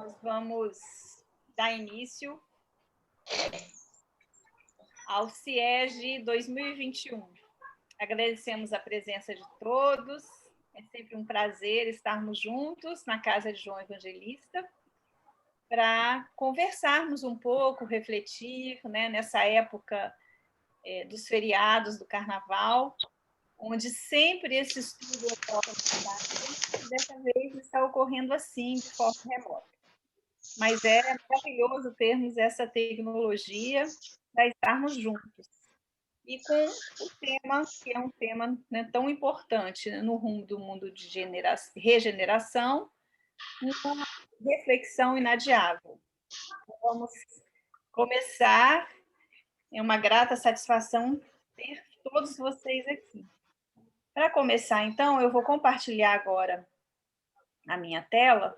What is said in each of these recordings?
Nós vamos dar início ao CIEG 2021. Agradecemos a presença de todos. É sempre um prazer estarmos juntos na Casa de João Evangelista para conversarmos um pouco, refletir, né, nessa época dos feriados, do Carnaval, onde sempre esse estudo ocorre, dessa vez está ocorrendo assim, de forma remota. Mas é maravilhoso termos essa tecnologia para estarmos juntos. E com o tema, que é um tema, né, tão importante no rumo do mundo de regeneração, uma reflexão inadiável. Vamos começar. É uma grata satisfação ter todos vocês aqui. Para começar, então, eu vou compartilhar agora a minha tela.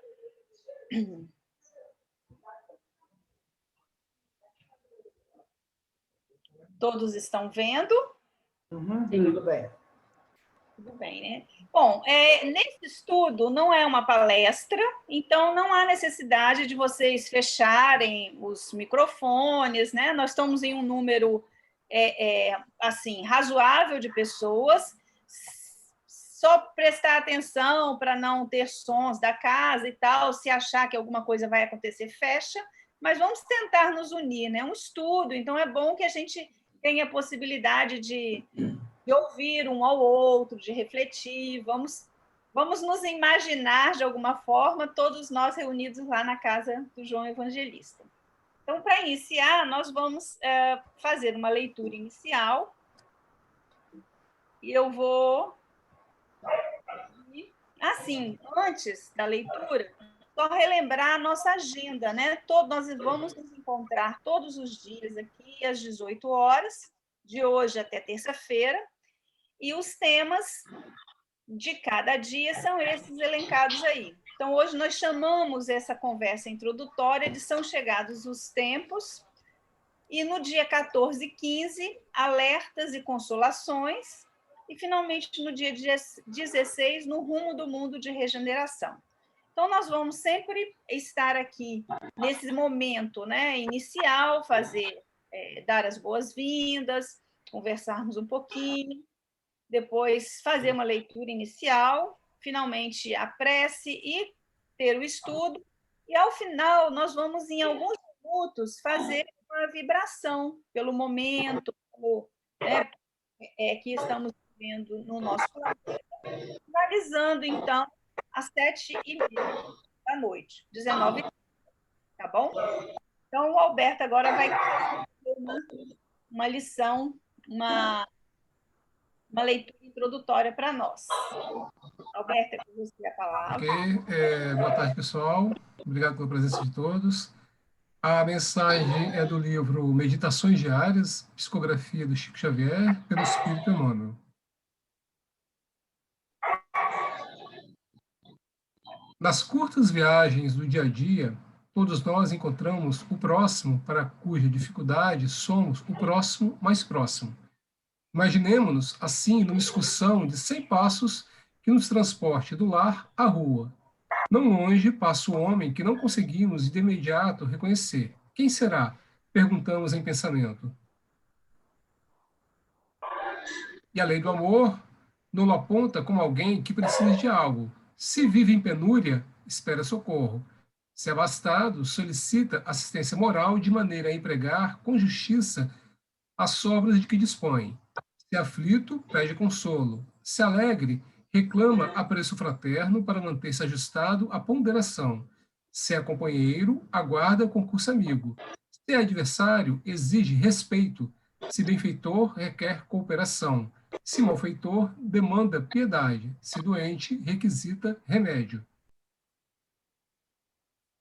Todos estão vendo? Tudo bem. Tudo bem, né? Bom, nesse estudo não é uma palestra, então não há necessidade de vocês fecharem os microfones, né? Nós estamos em um número assim razoável de pessoas. Só prestar atenção para não ter sons da casa e tal. Se achar que alguma coisa vai acontecer, fecha. Mas vamos tentar nos unir, né? É um estudo, então é bom que a gente tenha a possibilidade de ouvir um ao outro, de refletir, vamos nos imaginar de alguma forma, todos nós reunidos lá na casa do João Evangelista. Então, para iniciar, nós vamos fazer uma leitura inicial, e eu vou... Assim, antes da leitura, só relembrar a nossa agenda, né? Nós vamos nos encontrar todos os dias aqui, às 18 horas, de hoje até terça-feira, e os temas de cada dia são esses elencados aí. Então, hoje nós chamamos essa conversa introdutória de São Chegados os Tempos, e no dia 14 e 15, Alertas e Consolações, e finalmente no dia 16, No Rumo do Mundo de Regeneração. Então, nós vamos sempre estar aqui nesse momento, né, inicial, dar as boas-vindas, conversarmos um pouquinho, depois fazer uma leitura inicial, finalmente a prece e ter o estudo, e ao final nós vamos, em alguns minutos, fazer uma vibração pelo momento, né, que estamos vivendo no nosso planeta, finalizando, então, às 7h30 da noite, 19h30, tá bom? Então, o Alberto agora vai fazer uma lição, uma leitura introdutória para nós. Alberto, é com você a palavra. Ok, boa tarde, pessoal. Obrigado pela presença de todos. A mensagem é do livro Meditações Diárias, Psicografia do Chico Xavier, pelo Espírito Emmanuel. Nas curtas viagens do dia a dia, todos nós encontramos o próximo para cuja dificuldade somos o próximo mais próximo. Imaginemos-nos, assim, numa excursão de 100 passos que nos transporte do lar à rua. Não longe passa o homem que não conseguimos de imediato reconhecer. Quem será? Perguntamos em pensamento. E a lei do amor nos aponta como alguém que precisa de algo. Se vive em penúria, espera socorro. Se abastado, solicita assistência moral de maneira a empregar com justiça as sobras de que dispõe. Se aflito, pede consolo. Se alegre, reclama apreço fraterno para manter-se ajustado à ponderação. Se é companheiro, aguarda concurso amigo. Se é adversário, exige respeito. Se benfeitor, requer cooperação. Se malfeitor, demanda piedade. Se doente, requisita remédio.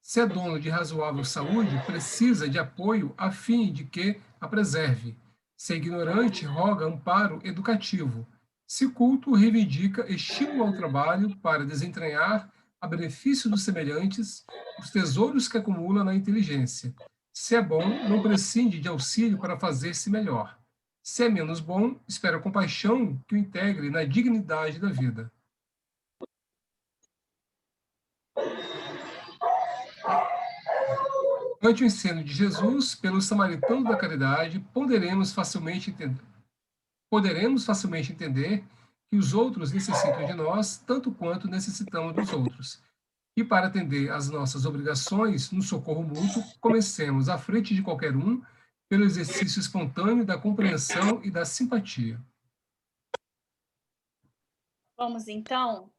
Se é dono de razoável saúde, precisa de apoio a fim de que a preserve. Se é ignorante, roga amparo educativo. Se culto, reivindica estímulo ao trabalho para desentranhar, a benefício dos semelhantes, os tesouros que acumula na inteligência. Se é bom, não prescinde de auxílio para fazer-se melhor. Se é menos bom, espera compaixão que o integre na dignidade da vida. Ante o ensino de Jesus, pelo samaritano da caridade, poderemos facilmente entender que os outros necessitam de nós tanto quanto necessitamos dos outros. E para atender às nossas obrigações no socorro mútuo, comecemos à frente de qualquer um pelo exercício espontâneo da compreensão e da simpatia. Vamos, então,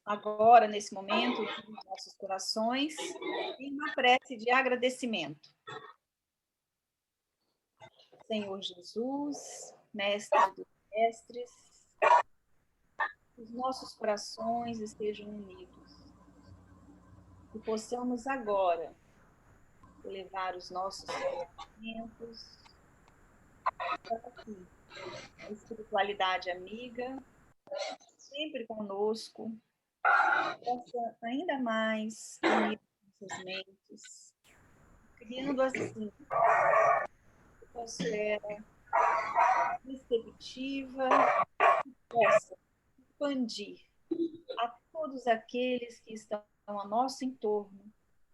agora, nesse momento, nos nossos corações, e uma prece de agradecimento. Senhor Jesus, Mestre dos Mestres, os nossos corações estejam unidos e possamos agora elevar os nossos sentimentos para aqui, a espiritualidade amiga, sempre conosco, possa ainda mais unir nossas mentes, criando assim uma atmosfera receptiva que possa expandir a todos aqueles que estão ao nosso entorno,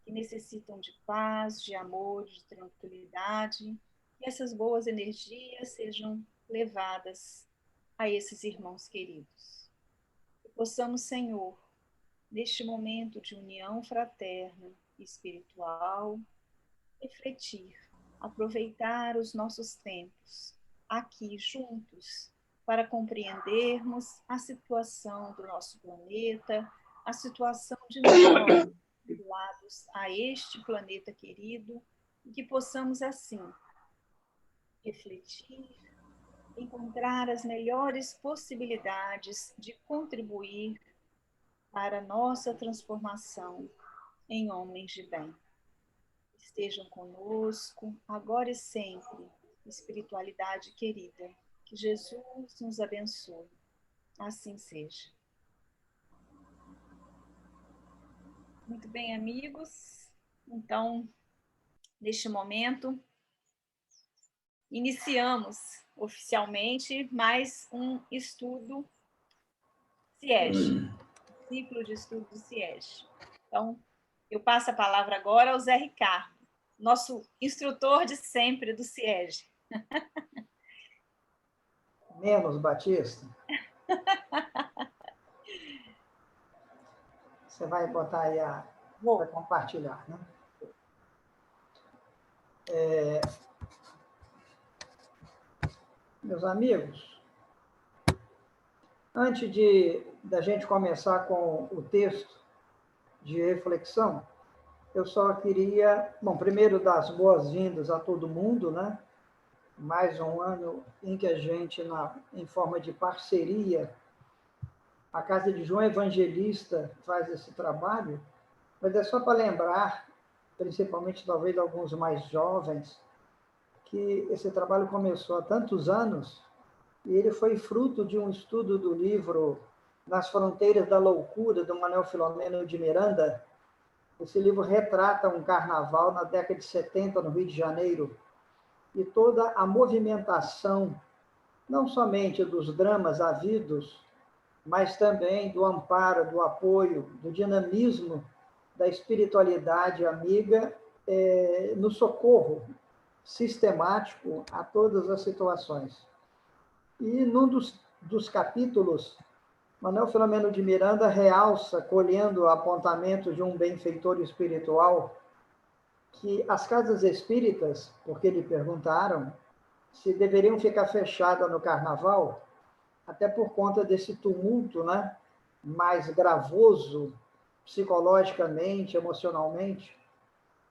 que necessitam de paz, de amor, de tranquilidade, e essas boas energias sejam levadas a esses irmãos queridos. Que possamos, Senhor, neste momento de união fraterna e espiritual, refletir, aproveitar os nossos tempos aqui juntos para compreendermos a situação do nosso planeta, a situação de nós vinculados a este planeta querido, e que possamos assim refletir, encontrar as melhores possibilidades de contribuir para a nossa transformação em homens de bem. Estejam conosco, agora e sempre, espiritualidade querida. Que Jesus nos abençoe. Assim seja. Muito bem, amigos. Então, neste momento, iniciamos oficialmente mais um estudo CIEG, ciclo de estudo do CIEG. Então, eu passo a palavra agora ao Zé Ricardo, nosso instrutor de sempre do CIEG. Menos, Batista. Você vai botar aí vai compartilhar, né? Meus amigos, antes da gente começar com o texto de reflexão, eu só queria, primeiro dar as boas-vindas a todo mundo, né? Mais um ano em que a gente, em forma de parceria, a Casa de João Evangelista faz esse trabalho, mas é só para lembrar, principalmente talvez alguns mais jovens, que esse trabalho começou há tantos anos e ele foi fruto de um estudo do livro Nas Fronteiras da Loucura, do Manuel Filomeno de Miranda. Esse livro retrata um carnaval na década de 70 no Rio de Janeiro e toda a movimentação, não somente dos dramas havidos, mas também do amparo, do apoio, do dinamismo da espiritualidade amiga no socorro sistemático a todas as situações. E num dos capítulos, Manuel Filomeno de Miranda realça, colhendo o apontamento de um benfeitor espiritual, que as casas espíritas, porque lhe perguntaram se deveriam ficar fechadas no carnaval, até por conta desse tumulto, né, mais gravoso psicologicamente, emocionalmente,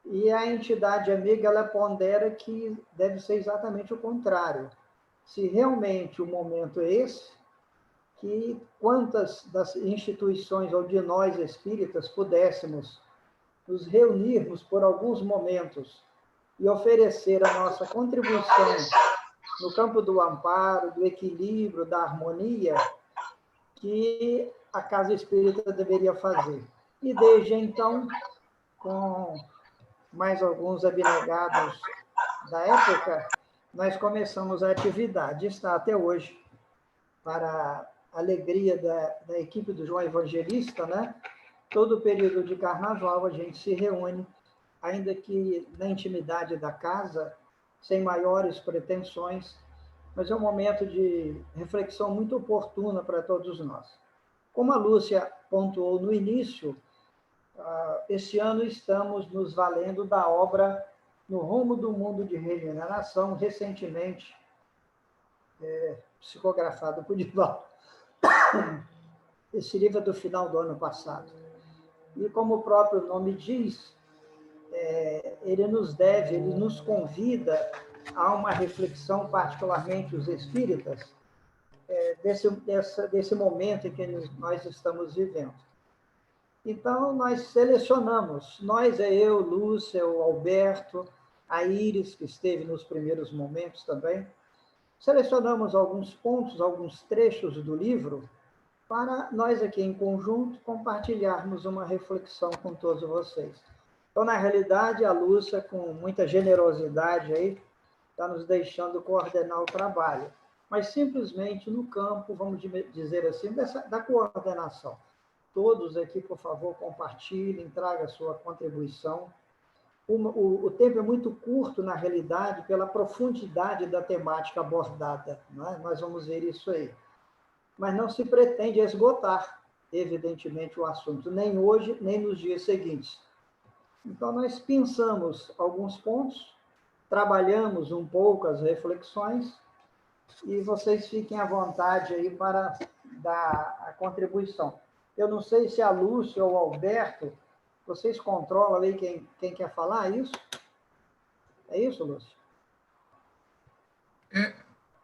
e a entidade amiga ela pondera que deve ser exatamente o contrário. Se realmente o momento é esse, que quantas das instituições ou de nós espíritas pudéssemos nos reunirmos por alguns momentos e oferecer a nossa contribuição no campo do amparo, do equilíbrio, da harmonia, que a Casa Espírita deveria fazer. E desde então, com mais alguns abnegados da época, nós começamos a atividade. Está até hoje, para a alegria da equipe do João Evangelista, né? Todo o período de carnaval a gente se reúne ainda que na intimidade da casa, sem maiores pretensões, mas é um momento de reflexão muito oportuna para todos nós. Como a Lúcia pontuou no início, esse ano estamos nos valendo da obra No Rumo do Mundo de Regeneração, recentemente psicografado por Divaldo. Esse livro é do final do ano passado. E como o próprio nome diz, ele nos convida a uma reflexão, particularmente os espíritas, desse momento em que nós estamos vivendo. Então, nós selecionamos, eu, Lúcia, o Alberto, a Iris, que esteve nos primeiros momentos também, selecionamos alguns pontos, alguns trechos do livro, para nós aqui em conjunto compartilharmos uma reflexão com todos vocês. Então, na realidade, a Lúcia, com muita generosidade aí, está nos deixando coordenar o trabalho, mas simplesmente no campo, vamos dizer assim, da coordenação. Todos aqui, por favor, compartilhem, tragam a sua contribuição. O tempo é muito curto, na realidade, pela profundidade da temática abordada, não é? Nós vamos ver isso aí. Mas não se pretende esgotar, evidentemente, o assunto, nem hoje, nem nos dias seguintes. Então, nós pensamos alguns pontos, trabalhamos um pouco as reflexões, e vocês fiquem à vontade aí para dar a contribuição. Eu não sei se a Lúcia ou o Alberto, vocês controlam aí quem quer falar, é isso? É isso, Lúcia?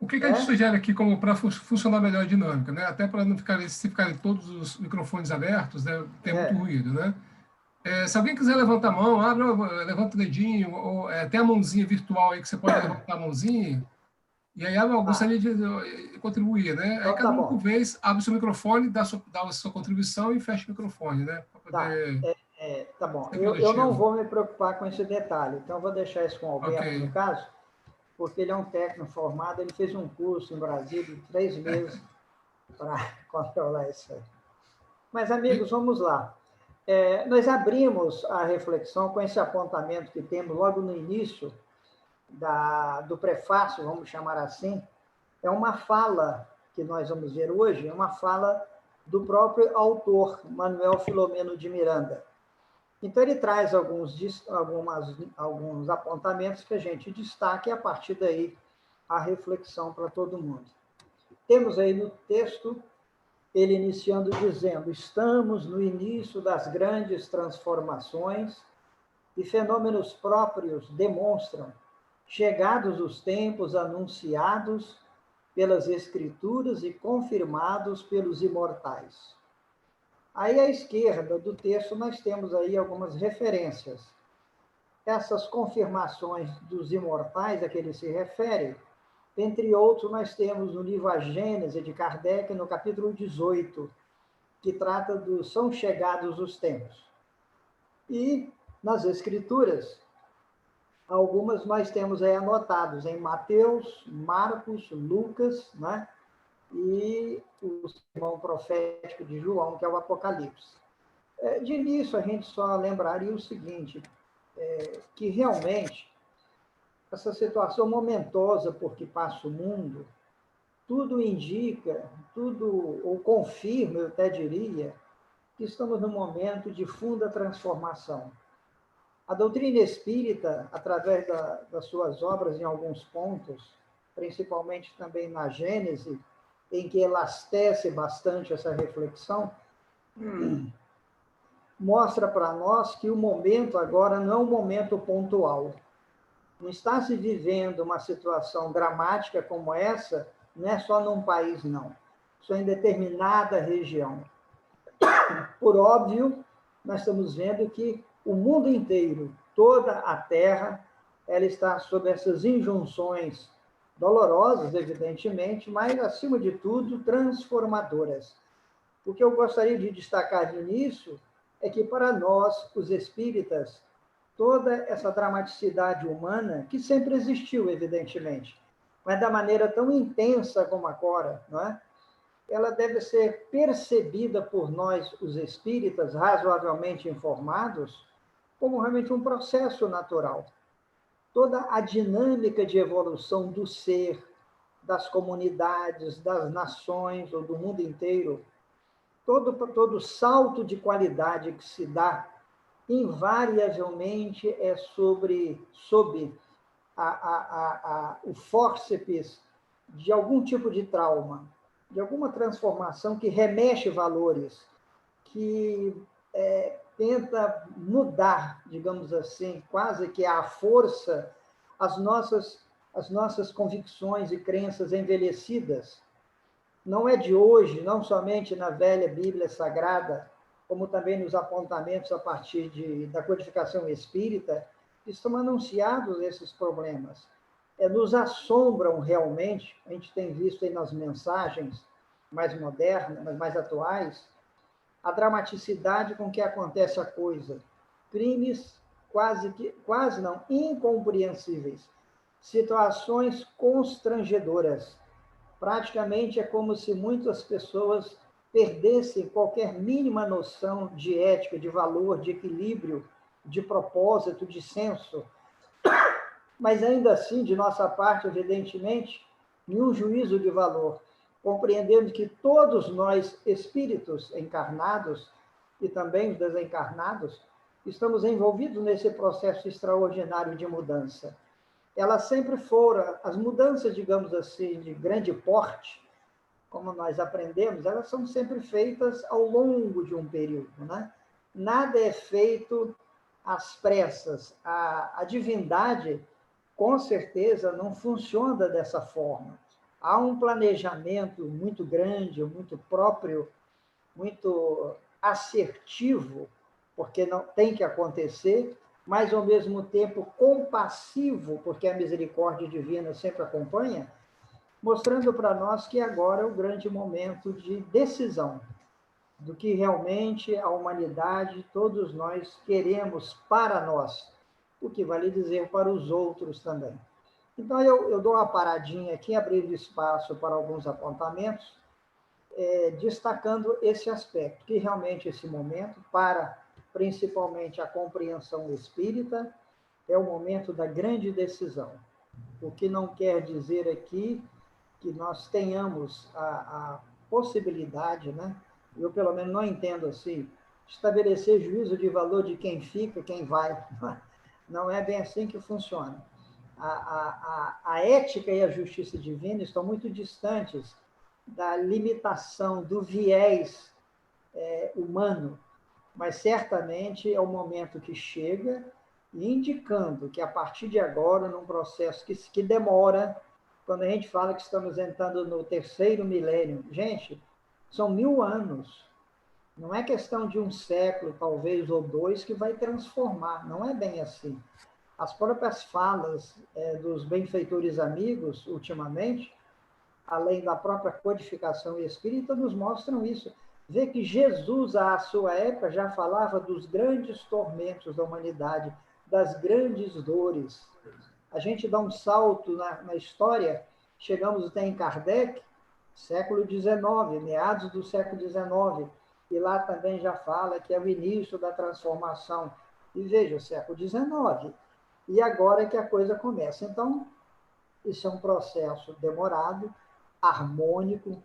O que a gente sugere aqui como para funcionar melhor a dinâmica, né? Até para não ficarem todos os microfones abertos, né? Tem muito ruído, né? Se alguém quiser levantar a mão, levanta o dedinho, ou tem a mãozinha virtual aí que você pode levantar a mãozinha, e aí eu gostaria de contribuir, né? Aí cada um por vez abre o seu microfone, dá a sua contribuição e fecha o microfone, né? Poder... Tá bom. Eu não vou me preocupar com esse detalhe, então eu vou deixar isso com o Alberto, no caso, porque ele é um técnico formado, ele fez um curso em Brasília de 3 meses para controlar isso aí. Mas, amigos, vamos lá. Nós abrimos a reflexão com esse apontamento que temos logo no início do prefácio, vamos chamar assim. É uma fala que nós vamos ver hoje, é uma fala do próprio autor, Manuel Filomeno de Miranda. Então, ele traz alguns apontamentos que a gente destaca e, a partir daí, a reflexão para todo mundo. Temos aí no texto, ele iniciando dizendo: estamos no início das grandes transformações e fenômenos próprios demonstram, chegados os tempos anunciados pelas Escrituras e confirmados pelos imortais. Aí, à esquerda do texto, nós temos aí algumas referências. Essas confirmações dos imortais a que ele se refere, entre outros, nós temos no livro A Gênese, de Kardec, no capítulo 18, que trata do São Chegados os Tempos. E, nas Escrituras, algumas nós temos aí anotados em Mateus, Marcos, Lucas, né? E o sermão profético de João, que é o Apocalipse. De início, a gente só lembraria o seguinte, que realmente essa situação momentosa por que passa o mundo, tudo indica, ou confirma, eu até diria, que estamos num momento de funda transformação. A doutrina espírita, através das suas obras em alguns pontos, principalmente também na Gênese, em que elastece bastante essa reflexão, mostra para nós que o momento agora não é um momento pontual. Não está se vivendo uma situação dramática como essa, não é só num país, não. Só em determinada região. Por óbvio, nós estamos vendo que o mundo inteiro, toda a Terra, ela está sob essas injunções dolorosas, evidentemente, mas, acima de tudo, transformadoras. O que eu gostaria de destacar de início é que, para nós, os espíritas, toda essa dramaticidade humana, que sempre existiu, evidentemente, mas da maneira tão intensa como agora, não é? Ela deve ser percebida por nós, os espíritas, razoavelmente informados, como realmente um processo natural. Toda a dinâmica de evolução do ser, das comunidades, das nações ou do mundo inteiro, todo salto de qualidade que se dá, invariavelmente é sob o fórceps de algum tipo de trauma, de alguma transformação que remexe valores, que tenta mudar, digamos assim, quase que à força, as nossas convicções e crenças envelhecidas. Não é de hoje, não somente na velha Bíblia Sagrada, como também nos apontamentos a partir da codificação espírita, estão anunciados esses problemas. Nos assombram realmente, a gente tem visto aí nas mensagens mais modernas, mais atuais, a dramaticidade com que acontece a coisa. Crimes quase não, incompreensíveis. Situações constrangedoras. Praticamente é como se muitas pessoas perdessem qualquer mínima noção de ética, de valor, de equilíbrio, de propósito, de senso. Mas ainda assim, de nossa parte, evidentemente, nenhum juízo de valor, compreendendo que todos nós, espíritos encarnados e também os desencarnados, estamos envolvidos nesse processo extraordinário de mudança. Elas sempre foram, as mudanças, digamos assim, de grande porte, como nós aprendemos, elas são sempre feitas ao longo de um período, né? Nada é feito às pressas. A divindade, com certeza, não funciona dessa forma. Há um planejamento muito grande, muito próprio, muito assertivo, porque não tem que acontecer, mas, ao mesmo tempo, compassivo, porque a misericórdia divina sempre acompanha, mostrando para nós que agora é o grande momento de decisão do que realmente a humanidade, todos nós, queremos para nós, o que vale dizer para os outros também. Então, eu dou uma paradinha aqui, abrindo espaço para alguns apontamentos, destacando esse aspecto, que realmente esse momento, para principalmente a compreensão espírita, é o momento da grande decisão. O que não quer dizer aqui que nós tenhamos a possibilidade, né? Eu, pelo menos, não entendo assim, estabelecer juízo de valor de quem fica, quem vai. Não é bem assim que funciona. A ética e a justiça divina estão muito distantes da limitação, do viés humano, mas certamente é o momento que chega indicando que, a partir de agora, num processo que demora, quando a gente fala que estamos entrando no 3º milênio, gente, são 1000 anos. Não é questão de um século, talvez, ou 2, que vai transformar. Não é bem assim. As próprias falas dos benfeitores amigos, ultimamente, além da própria codificação espírita, nos mostram isso. Vê que Jesus, à sua época, já falava dos grandes tormentos da humanidade, das grandes dores. A gente dá um salto na história, chegamos até em Kardec, século XIX, meados do século XIX, e lá também já fala que é o início da transformação. E veja, século XIX. E agora é que a coisa começa. Então, isso é um processo demorado, harmônico,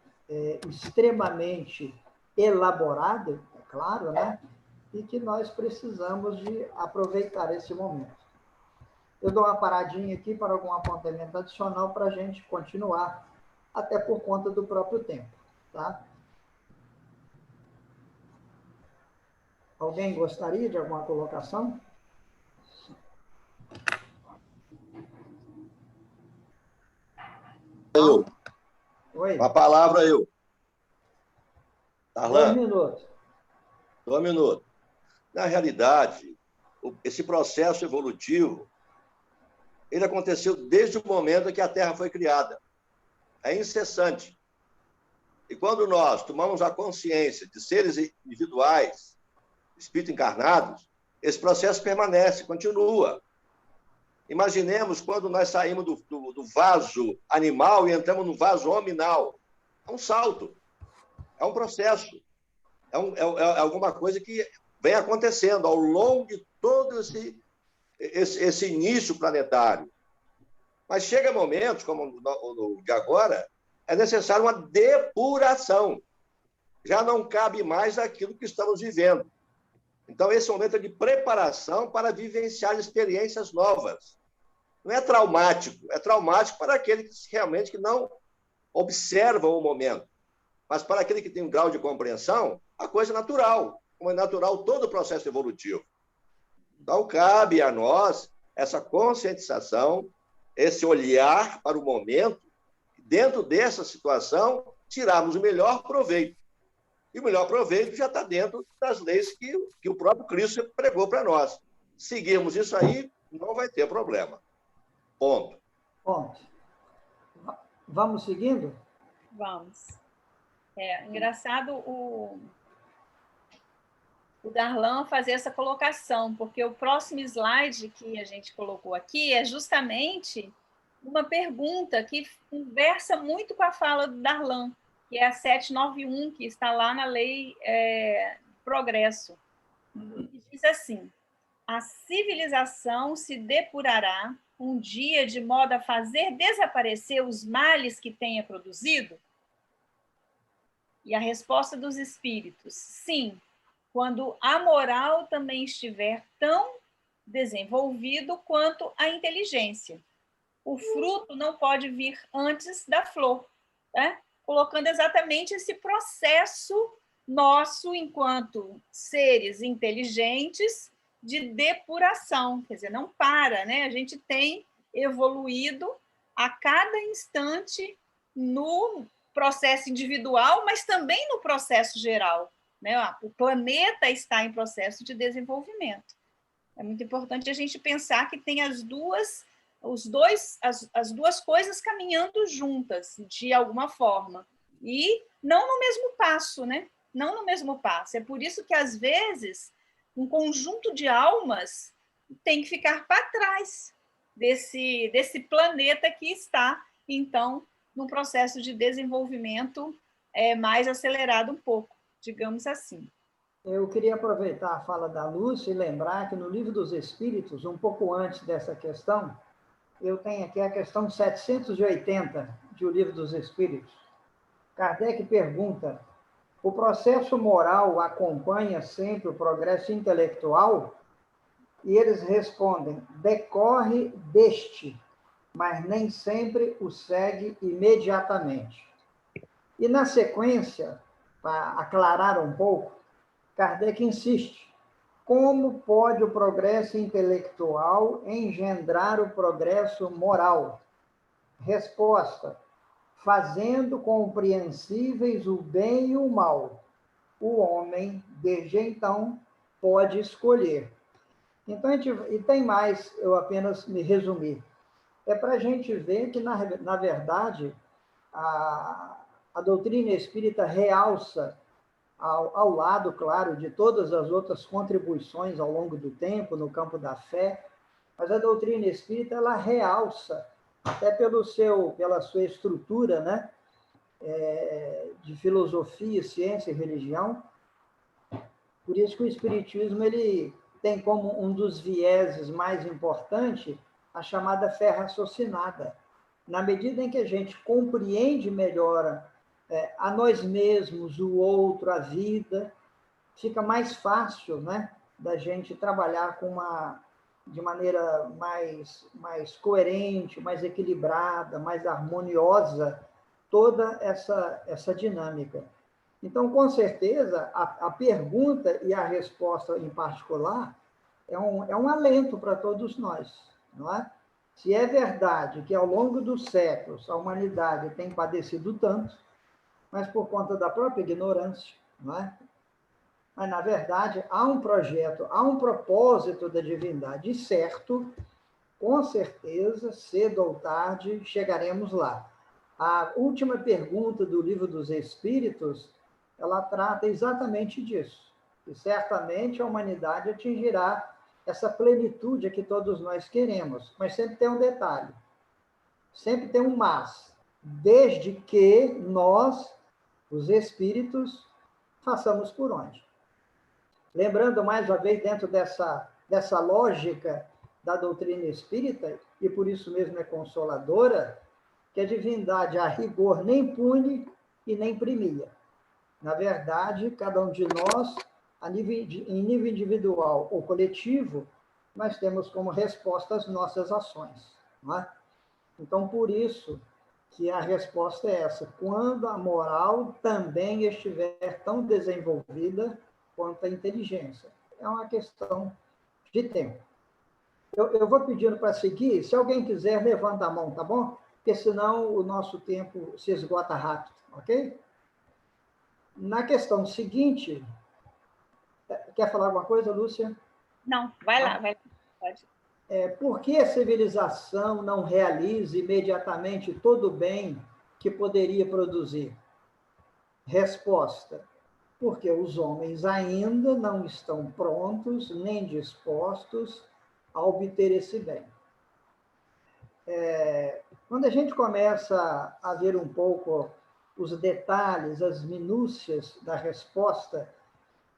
extremamente elaborado, é claro, né? E que nós precisamos de aproveitar esse momento. Eu dou uma paradinha aqui para algum apontamento adicional para a gente continuar, até por conta do próprio tempo, tá? Alguém gostaria de alguma colocação? Eu. Oi. A palavra eu. Darlan. 2 minutos. 2 minutos. Na realidade, esse processo evolutivo, ele aconteceu desde o momento em que a Terra foi criada. É incessante. E quando nós tomamos a consciência de seres individuais, espíritos encarnados, esse processo permanece, continua. Imaginemos quando nós saímos do vaso animal e entramos no vaso hominal. É um salto, é um processo, é alguma coisa que vem acontecendo ao longo de todo esse início planetário. Mas chega momentos, como no de agora, é necessário uma depuração. Já não cabe mais aquilo que estamos vivendo. Então, esse momento é de preparação para vivenciar experiências novas. Não é traumático, é traumático para aqueles que realmente que não observam o momento. Mas para aquele que tem um grau de compreensão, a coisa é natural, como é natural todo o processo evolutivo. Então, cabe a nós essa conscientização, esse olhar para o momento, dentro dessa situação, tirarmos o melhor proveito. E o melhor proveito já está dentro das leis que o próprio Cristo pregou para nós. Seguirmos isso aí, não vai ter problema. Ponto. Ponto. Vamos seguindo? Vamos. Engraçado o Darlan fazer essa colocação, porque o próximo slide que a gente colocou aqui é justamente uma pergunta que conversa muito com a fala do Darlan, que é a 791, que está lá na Lei Progresso. E diz assim: a civilização se depurará um dia de modo a fazer desaparecer os males que tenha produzido? E a resposta dos espíritos: sim, quando a moral também estiver tão desenvolvido quanto a inteligência. O fruto não pode vir antes da flor, né? Colocando exatamente esse processo nosso, enquanto seres inteligentes, de depuração. Quer dizer, não para, né? A gente tem evoluído a cada instante no processo individual, mas também no processo geral, né? O planeta está em processo de desenvolvimento. É muito importante a gente pensar que tem as duas coisas caminhando juntas, de alguma forma. E não no mesmo passo, né? Não no mesmo passo. É por isso que, às vezes, um conjunto de almas tem que ficar para trás desse planeta que está, então, num processo de desenvolvimento mais acelerado um pouco, digamos assim. Eu queria aproveitar a fala da Lúcia e lembrar que no Livro dos Espíritos, um pouco antes dessa questão, eu tenho aqui a questão 780 de O Livro dos Espíritos. Kardec pergunta: o processo moral acompanha sempre o progresso intelectual? E eles respondem: decorre deste, mas nem sempre o segue imediatamente. E na sequência, para aclarar um pouco, Kardec insiste: como pode o progresso intelectual engendrar o progresso moral? Resposta: fazendo compreensíveis o bem e o mal. O homem, desde então, pode escolher. Então, e tem mais, eu apenas me resumir. É para a gente ver que, na verdade, a doutrina espírita realça, ao lado, claro, de todas as outras contribuições ao longo do tempo no campo da fé, mas a doutrina espírita, ela realça, até pela sua estrutura, né, de filosofia, ciência e religião. Por isso que o espiritismo ele tem como um dos vieses mais importantes a chamada fé raciocinada. Na medida em que a gente compreende melhor a nós mesmos, o outro, a vida, fica mais fácil, né, da gente trabalhar de maneira mais coerente, mais equilibrada, mais harmoniosa, toda essa dinâmica. Então, com certeza, a pergunta e a resposta em particular é um alento para todos nós, não é? Se é verdade que ao longo dos séculos a humanidade tem padecido tanto, mas por conta da própria ignorância, não é? Mas, na verdade, há um projeto, há um propósito da divindade, e certo, com certeza, cedo ou tarde, chegaremos lá. A última pergunta do Livro dos Espíritos, ela trata exatamente disso. E certamente a humanidade atingirá essa plenitude que todos nós queremos. Mas sempre tem um detalhe. Sempre tem um mas. Desde que nós, os espíritos, façamos por onde. Lembrando, mais uma vez, dentro dessa dessa lógica da doutrina espírita, e por isso mesmo é consoladora, que a divindade, a rigor, nem pune e nem premia. Na verdade, cada um de nós, em nível individual ou coletivo, nós temos como resposta as nossas ações. Não é? Então, por isso que a resposta é essa: quando a moral também estiver tão desenvolvida quanto a inteligência. É uma questão de tempo. Eu vou pedindo para seguir. Se alguém quiser, levanta a mão, tá bom? Porque senão o nosso tempo se esgota rápido, ok? Na questão seguinte, quer falar alguma coisa, Lúcia? Não, vai lá, vai lá. Pode. Por que a civilização não realiza imediatamente todo o bem que poderia produzir? Resposta: porque os homens ainda não estão prontos nem dispostos a obter esse bem. Quando a gente começa a ver um pouco os detalhes, as minúcias da resposta,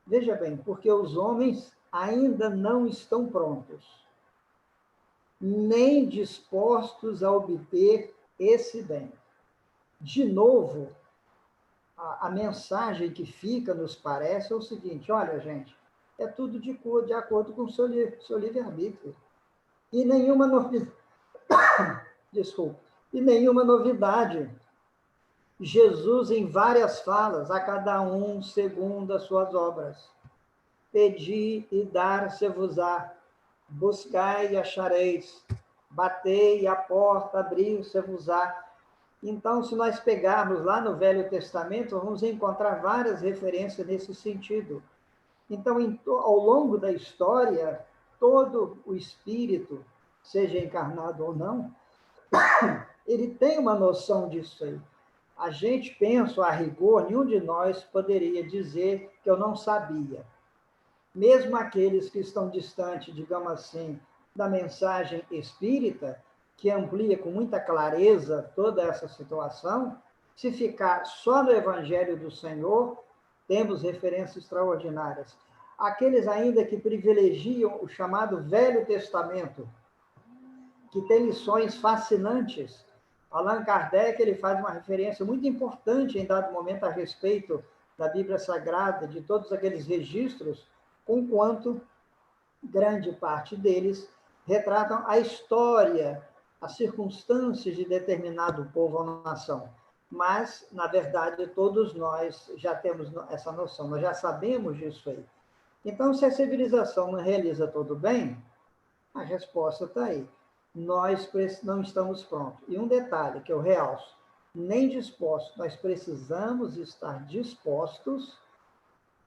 veja bem, porque os homens ainda não estão prontos, nem dispostos a obter esse bem. De novo, a mensagem que fica, nos parece, é o seguinte: olha, gente, é tudo de acordo com o seu livre-arbítrio. E nenhuma novidade. Desculpa. E nenhuma novidade. Jesus, em várias falas, a cada um segundo as suas obras. Pedi e dar-se-vos-á. Buscai e achareis. Batei e a porta abriu-se-vos-á. Então, se nós pegarmos lá no Velho Testamento, vamos encontrar várias referências nesse sentido. Então, ao longo da história, todo o espírito, seja encarnado ou não, ele tem uma noção disso aí. A gente pensa, a rigor, nenhum de nós poderia dizer que eu não sabia. Mesmo aqueles que estão distantes, digamos assim, da mensagem espírita, que amplia com muita clareza toda essa situação, se ficar só no Evangelho do Senhor, temos referências extraordinárias. Aqueles ainda que privilegiam o chamado Velho Testamento, que tem lições fascinantes. Allan Kardec ele faz uma referência muito importante em dado momento a respeito da Bíblia Sagrada, de todos aqueles registros, conquanto grande parte deles retratam a história, as circunstâncias de determinado povo ou nação. Mas, na verdade, todos nós já temos essa noção, nós já sabemos disso aí. Então, se a civilização não realiza todo bem, a resposta está aí. Nós não estamos prontos. E um detalhe que eu realço: nem dispostos, nós precisamos estar dispostos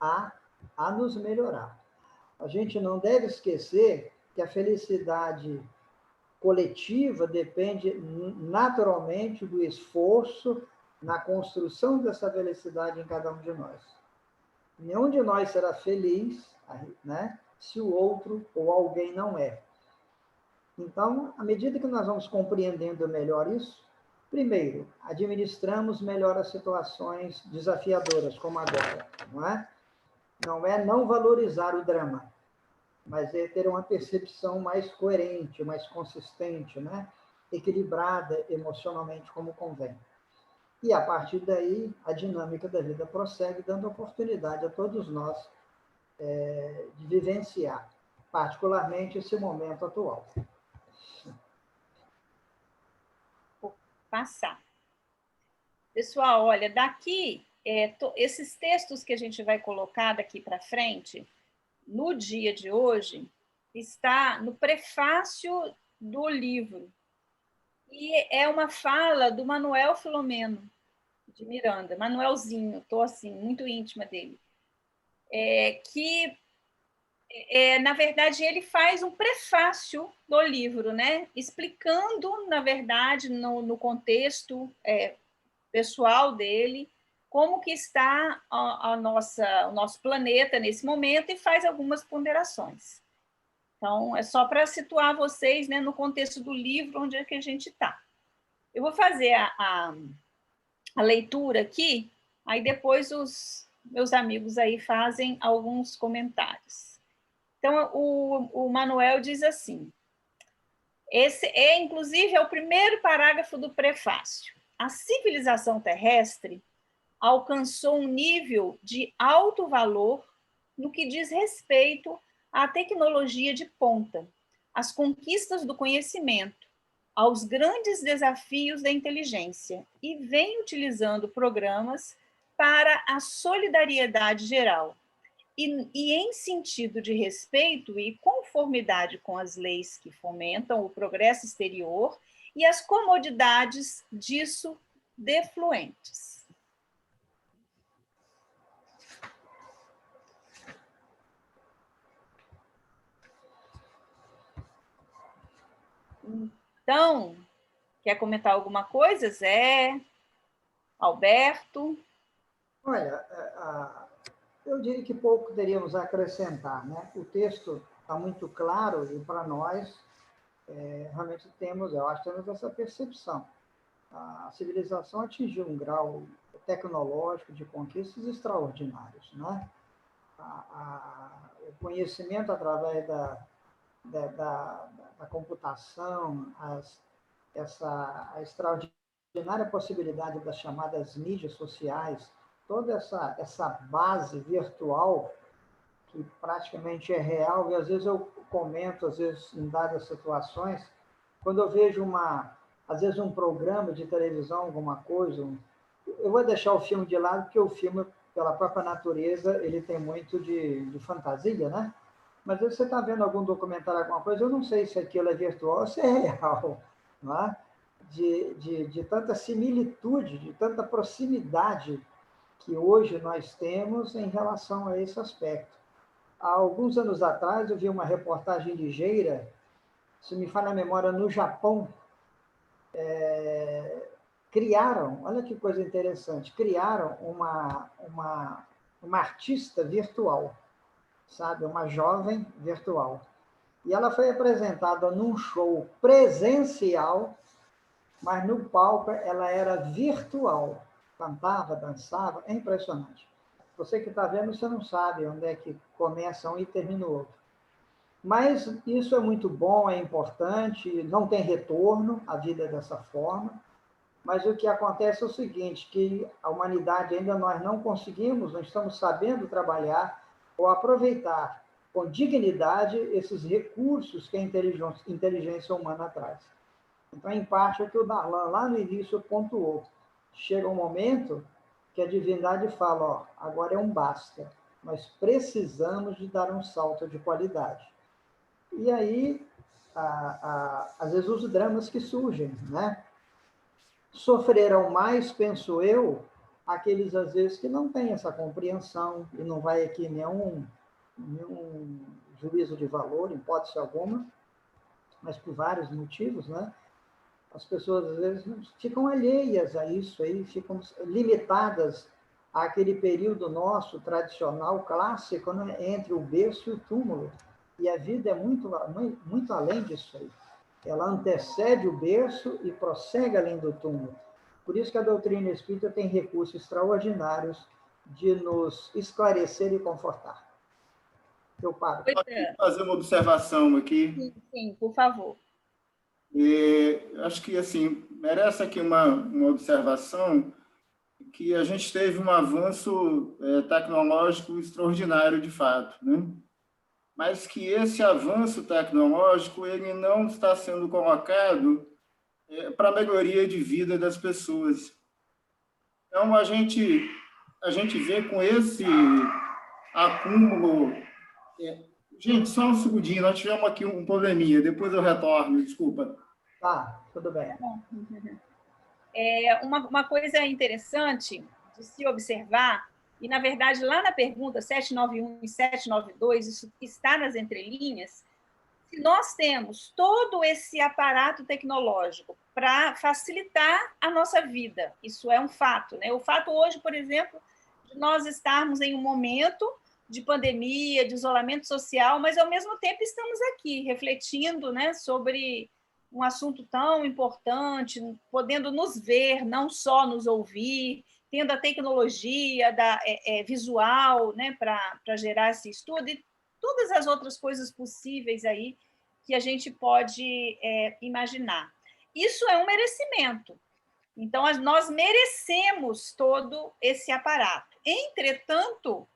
a nos melhorar. A gente não deve esquecer que a felicidade coletiva depende naturalmente do esforço na construção dessa felicidade em cada um de nós. Nenhum de nós será feliz, né, se o outro ou alguém não é. Então, à medida que nós vamos compreendendo melhor isso, primeiro, administramos melhor as situações desafiadoras, como agora, não é? Não é não valorizar o drama, mas é ter uma percepção mais coerente, mais consistente, né? Equilibrada emocionalmente, como convém. E, a partir daí, a dinâmica da vida prossegue, dando oportunidade a todos nós de vivenciar, particularmente, esse momento atual. Vou passar. Pessoal, olha, daqui, esses textos que a gente vai colocar daqui para frente, no dia de hoje, está no prefácio do livro. E é uma fala do Manuel Filomeno de Miranda, Manuelzinho, estou assim, muito íntima dele, na verdade, ele faz um prefácio do livro, né? Explicando, na verdade, no contexto pessoal dele, como que está o nosso planeta nesse momento e faz algumas ponderações. Então, é só para situar vocês, né, no contexto do livro onde é que a gente está. Eu vou fazer a leitura aqui, aí depois os meus amigos aí fazem alguns comentários. Então, o Manuel diz assim, esse inclusive, é o primeiro parágrafo do prefácio. A civilização terrestre alcançou um nível de alto valor no que diz respeito à tecnologia de ponta, às conquistas do conhecimento, aos grandes desafios da inteligência, e vem utilizando programas para a solidariedade geral. E em sentido de respeito e conformidade com as leis que fomentam o progresso exterior e as comodidades disso defluentes. Então, quer comentar alguma coisa, Zé? Alberto? Olha, eu diria que pouco teríamos a acrescentar, né? O texto está muito claro e para nós realmente temos, eu acho, temos essa percepção. A civilização atingiu um grau tecnológico de conquistas extraordinários, né? O conhecimento através da computação, a extraordinária possibilidade das chamadas mídias sociais, toda essa base virtual que praticamente é real, e às vezes eu comento, às vezes em dadas situações, quando eu vejo às vezes um programa de televisão, alguma coisa, eu vou deixar o filme de lado, porque o filme, pela própria natureza, ele tem muito de fantasia, né? Mas se você está vendo algum documentário, alguma coisa, eu não sei se aquilo é virtual ou se é real, não é? De tanta similitude, de tanta proximidade que hoje nós temos em relação a esse aspecto. Há alguns anos atrás, eu vi uma reportagem ligeira, se me falha a memória, no Japão, criaram, olha que coisa interessante, criaram uma artista virtual, sabe? Uma jovem virtual. E ela foi apresentada num show presencial, mas no palco ela era virtual. Cantava, dançava, é impressionante. Você que está vendo, você não sabe onde é que começa um e termina o outro. Mas isso é muito bom, é importante, não tem retorno, a vida é dessa forma. Mas o que acontece é o seguinte, que a humanidade ainda nós não conseguimos, não estamos sabendo trabalhar ou aproveitar com dignidade esses recursos que a inteligência humana traz. Então, em parte, é o que o Darlan, lá no início, pontuou. Chega um momento que a divindade fala, ó, agora é um basta, nós precisamos de dar um salto de qualidade. E aí, às vezes, os dramas que surgem, né? Sofrerão mais, penso eu, aqueles, às vezes, que não têm essa compreensão, e não vai aqui nenhum juízo de valor, em hipótese alguma, mas por vários motivos, né? As pessoas, às vezes, ficam alheias a isso aí, ficam limitadas àquele período nosso, tradicional, clássico, né? Entre o berço e o túmulo. E a vida é muito além disso aí. Ela antecede o berço e prossegue além do túmulo. Por isso que a doutrina espírita tem recursos extraordinários de nos esclarecer e confortar. Eu paro. Posso fazer uma observação aqui? Sim, sim, por favor. Acho que assim merece aqui uma observação que a gente teve um avanço tecnológico extraordinário de fato, né? Mas que esse avanço tecnológico ele não está sendo colocado para a melhoria de vida das pessoas. Então, a gente vê com esse acúmulo... Gente, só um segundinho, nós tivemos aqui um probleminha, depois eu retorno, desculpa. Tá, tudo bem. Uma coisa interessante de se observar, e, na verdade, lá na pergunta 791 e 792, isso está nas entrelinhas, se nós temos todo esse aparato tecnológico para facilitar a nossa vida, isso é um fato, né? O fato hoje, por exemplo, de nós estarmos em um momento de pandemia, de isolamento social, mas, ao mesmo tempo, estamos aqui refletindo, né, sobre um assunto tão importante, podendo nos ver, não só nos ouvir, tendo a tecnologia visual, né, para gerar esse estudo. todas as outras coisas possíveis aí que a gente pode imaginar. Isso é um merecimento. Então, nós merecemos todo esse aparato. Entretanto,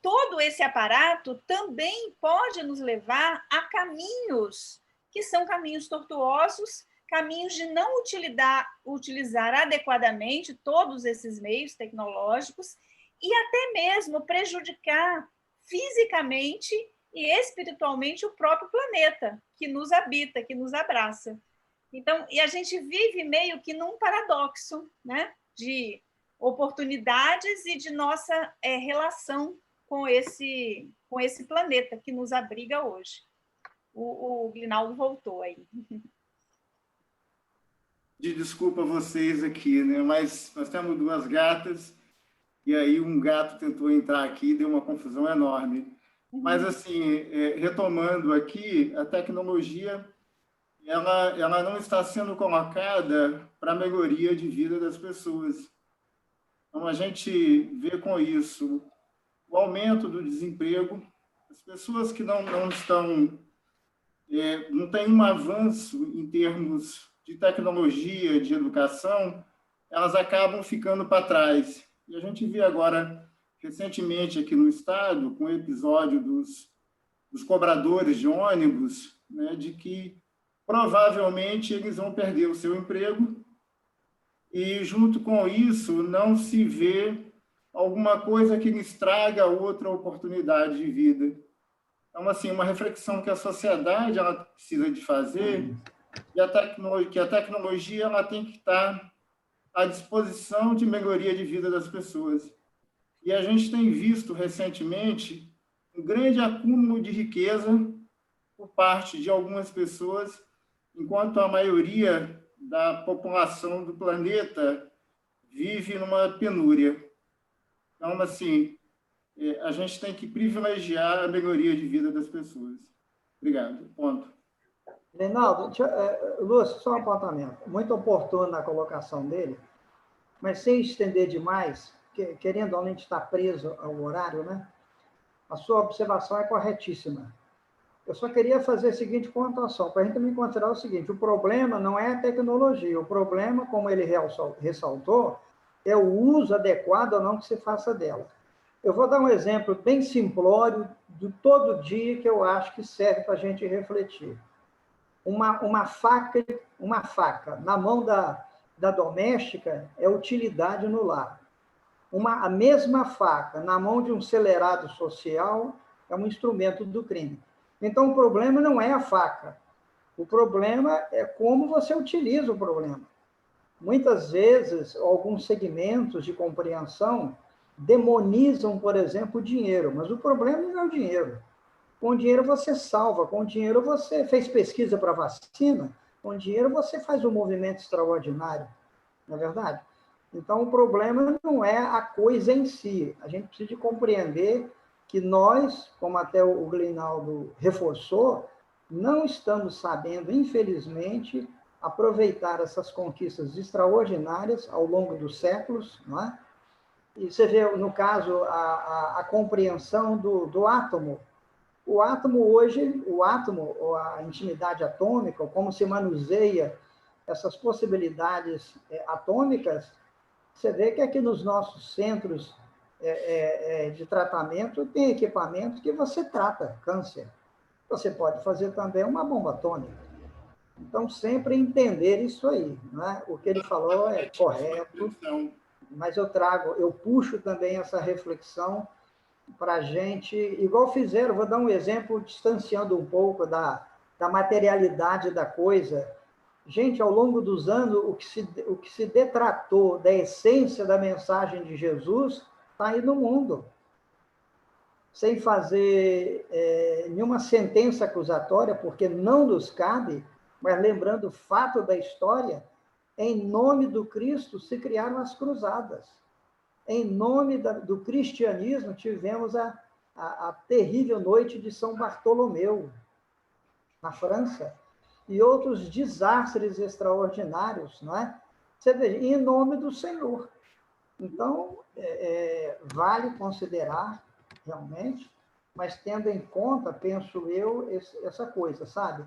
todo esse aparato também pode nos levar a caminhos que são caminhos tortuosos, caminhos de não utilizar adequadamente todos esses meios tecnológicos e até mesmo prejudicar fisicamente e espiritualmente o próprio planeta que nos habita, que nos abraça. Então, e a gente vive meio que num paradoxo, né, de oportunidades e de nossa relação com esse planeta que nos abriga hoje. O Glinaldo voltou aí. Desculpa vocês aqui, né? Mas nós temos 2 gatas e aí um gato tentou entrar aqui e deu uma confusão enorme. Mas, assim, retomando aqui, a tecnologia ela não está sendo colocada para a melhoria de vida das pessoas. Então, a gente vê com isso o aumento do desemprego, as pessoas que não estão, não têm um avanço em termos de tecnologia, de educação, elas acabam ficando para trás. E a gente vê agora, recentemente aqui no estado, com o episódio dos cobradores de ônibus, né, de que provavelmente eles vão perder o seu emprego e, junto com isso, não se vê alguma coisa que lhes traga outra oportunidade de vida. Então, assim, uma reflexão que a sociedade ela precisa de fazer e que a tecnologia ela tem que estar à disposição de melhoria de vida das pessoas. E a gente tem visto recentemente um grande acúmulo de riqueza por parte de algumas pessoas, enquanto a maioria da população do planeta vive numa penúria. Então, assim, a gente tem que privilegiar a melhoria de vida das pessoas. Obrigado. Ponto. Reinaldo, Lúcio, só um apontamento. Muito oportuno na colocação dele, mas sem estender demais, querendo ou não estar preso ao horário, né? A sua observação é corretíssima. Eu só queria fazer a seguinte pontuação, para a gente também considerar o seguinte: o problema não é a tecnologia, o problema, como ele ressaltou, é o uso adequado ou não que se faça dela. Eu vou dar um exemplo bem simplório de todo dia que eu acho que serve para a gente refletir. Uma faca na mão da doméstica é utilidade no lar. A mesma faca na mão de um celerado social é um instrumento do crime. Então, o problema não é a faca. O problema é como você utiliza o problema. Muitas vezes, alguns segmentos de compreensão demonizam, por exemplo, o dinheiro, mas o problema não é o dinheiro. Com o dinheiro você salva, com o dinheiro você fez pesquisa para vacina, com o dinheiro você faz um movimento extraordinário, não é verdade? Então, o problema não é a coisa em si. A gente precisa de compreender que nós, como até o Glinaldo reforçou, não estamos sabendo, infelizmente, aproveitar essas conquistas extraordinárias ao longo dos séculos, não é? E você vê, no caso, a compreensão do átomo. O átomo hoje, ou a intimidade atômica, ou como se manuseia essas possibilidades atômicas, você vê que aqui nos nossos centros de tratamento tem equipamentos que você trata câncer. Você pode fazer também uma bomba atômica. Então, sempre entender isso aí, né? O que ele falou é correto, mas eu puxo também essa reflexão para a gente, igual fizeram, vou dar um exemplo, distanciando um pouco da materialidade da coisa. Gente, ao longo dos anos, o que se detratou da essência da mensagem de Jesus está aí no mundo. Sem fazer nenhuma sentença acusatória, porque não nos cabe, mas lembrando o fato da história, em nome do Cristo se criaram as cruzadas. Em nome do cristianismo, tivemos a terrível noite de São Bartolomeu, na França, e outros desastres extraordinários, não é? Você vê, em nome do Senhor. Então, vale considerar, realmente, mas tendo em conta, penso eu, essa coisa, sabe?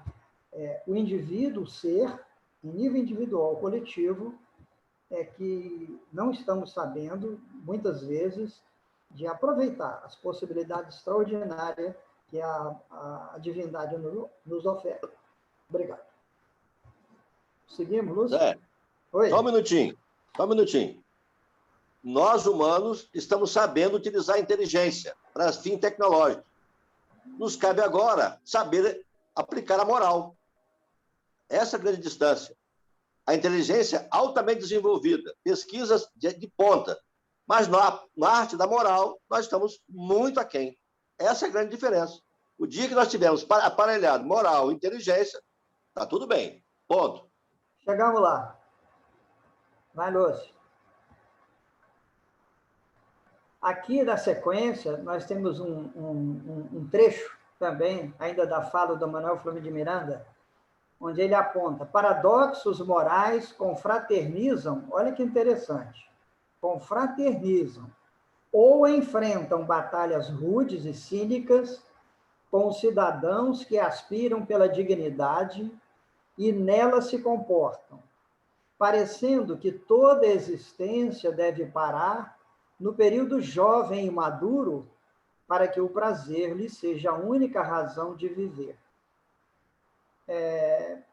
O indivíduo, o ser, em nível individual, coletivo, que não estamos sabendo, muitas vezes, de aproveitar as possibilidades extraordinárias que a divindade nos oferece. Obrigado. Seguimos, Lúcio? Oi. Só um minutinho. Nós, humanos, estamos sabendo utilizar a inteligência para fim tecnológico. Nos cabe agora saber aplicar a moral. Essa é a grande distância. A inteligência altamente desenvolvida, pesquisas de ponta. Mas na arte da moral, nós estamos muito aquém. Essa é a grande diferença. O dia que nós tivermos aparelhado moral e inteligência, está tudo bem. Ponto. Chegamos lá. Vai, Lúcio. Aqui na sequência, nós temos um trecho também, ainda da fala do Manuel Flamengo de Miranda, onde ele aponta: paradoxos morais confraternizam, olha que interessante, confraternizam, ou enfrentam batalhas rudes e cínicas com os cidadãos que aspiram pela dignidade e nela se comportam, parecendo que toda existência deve parar no período jovem e maduro, para que o prazer lhe seja a única razão de viver.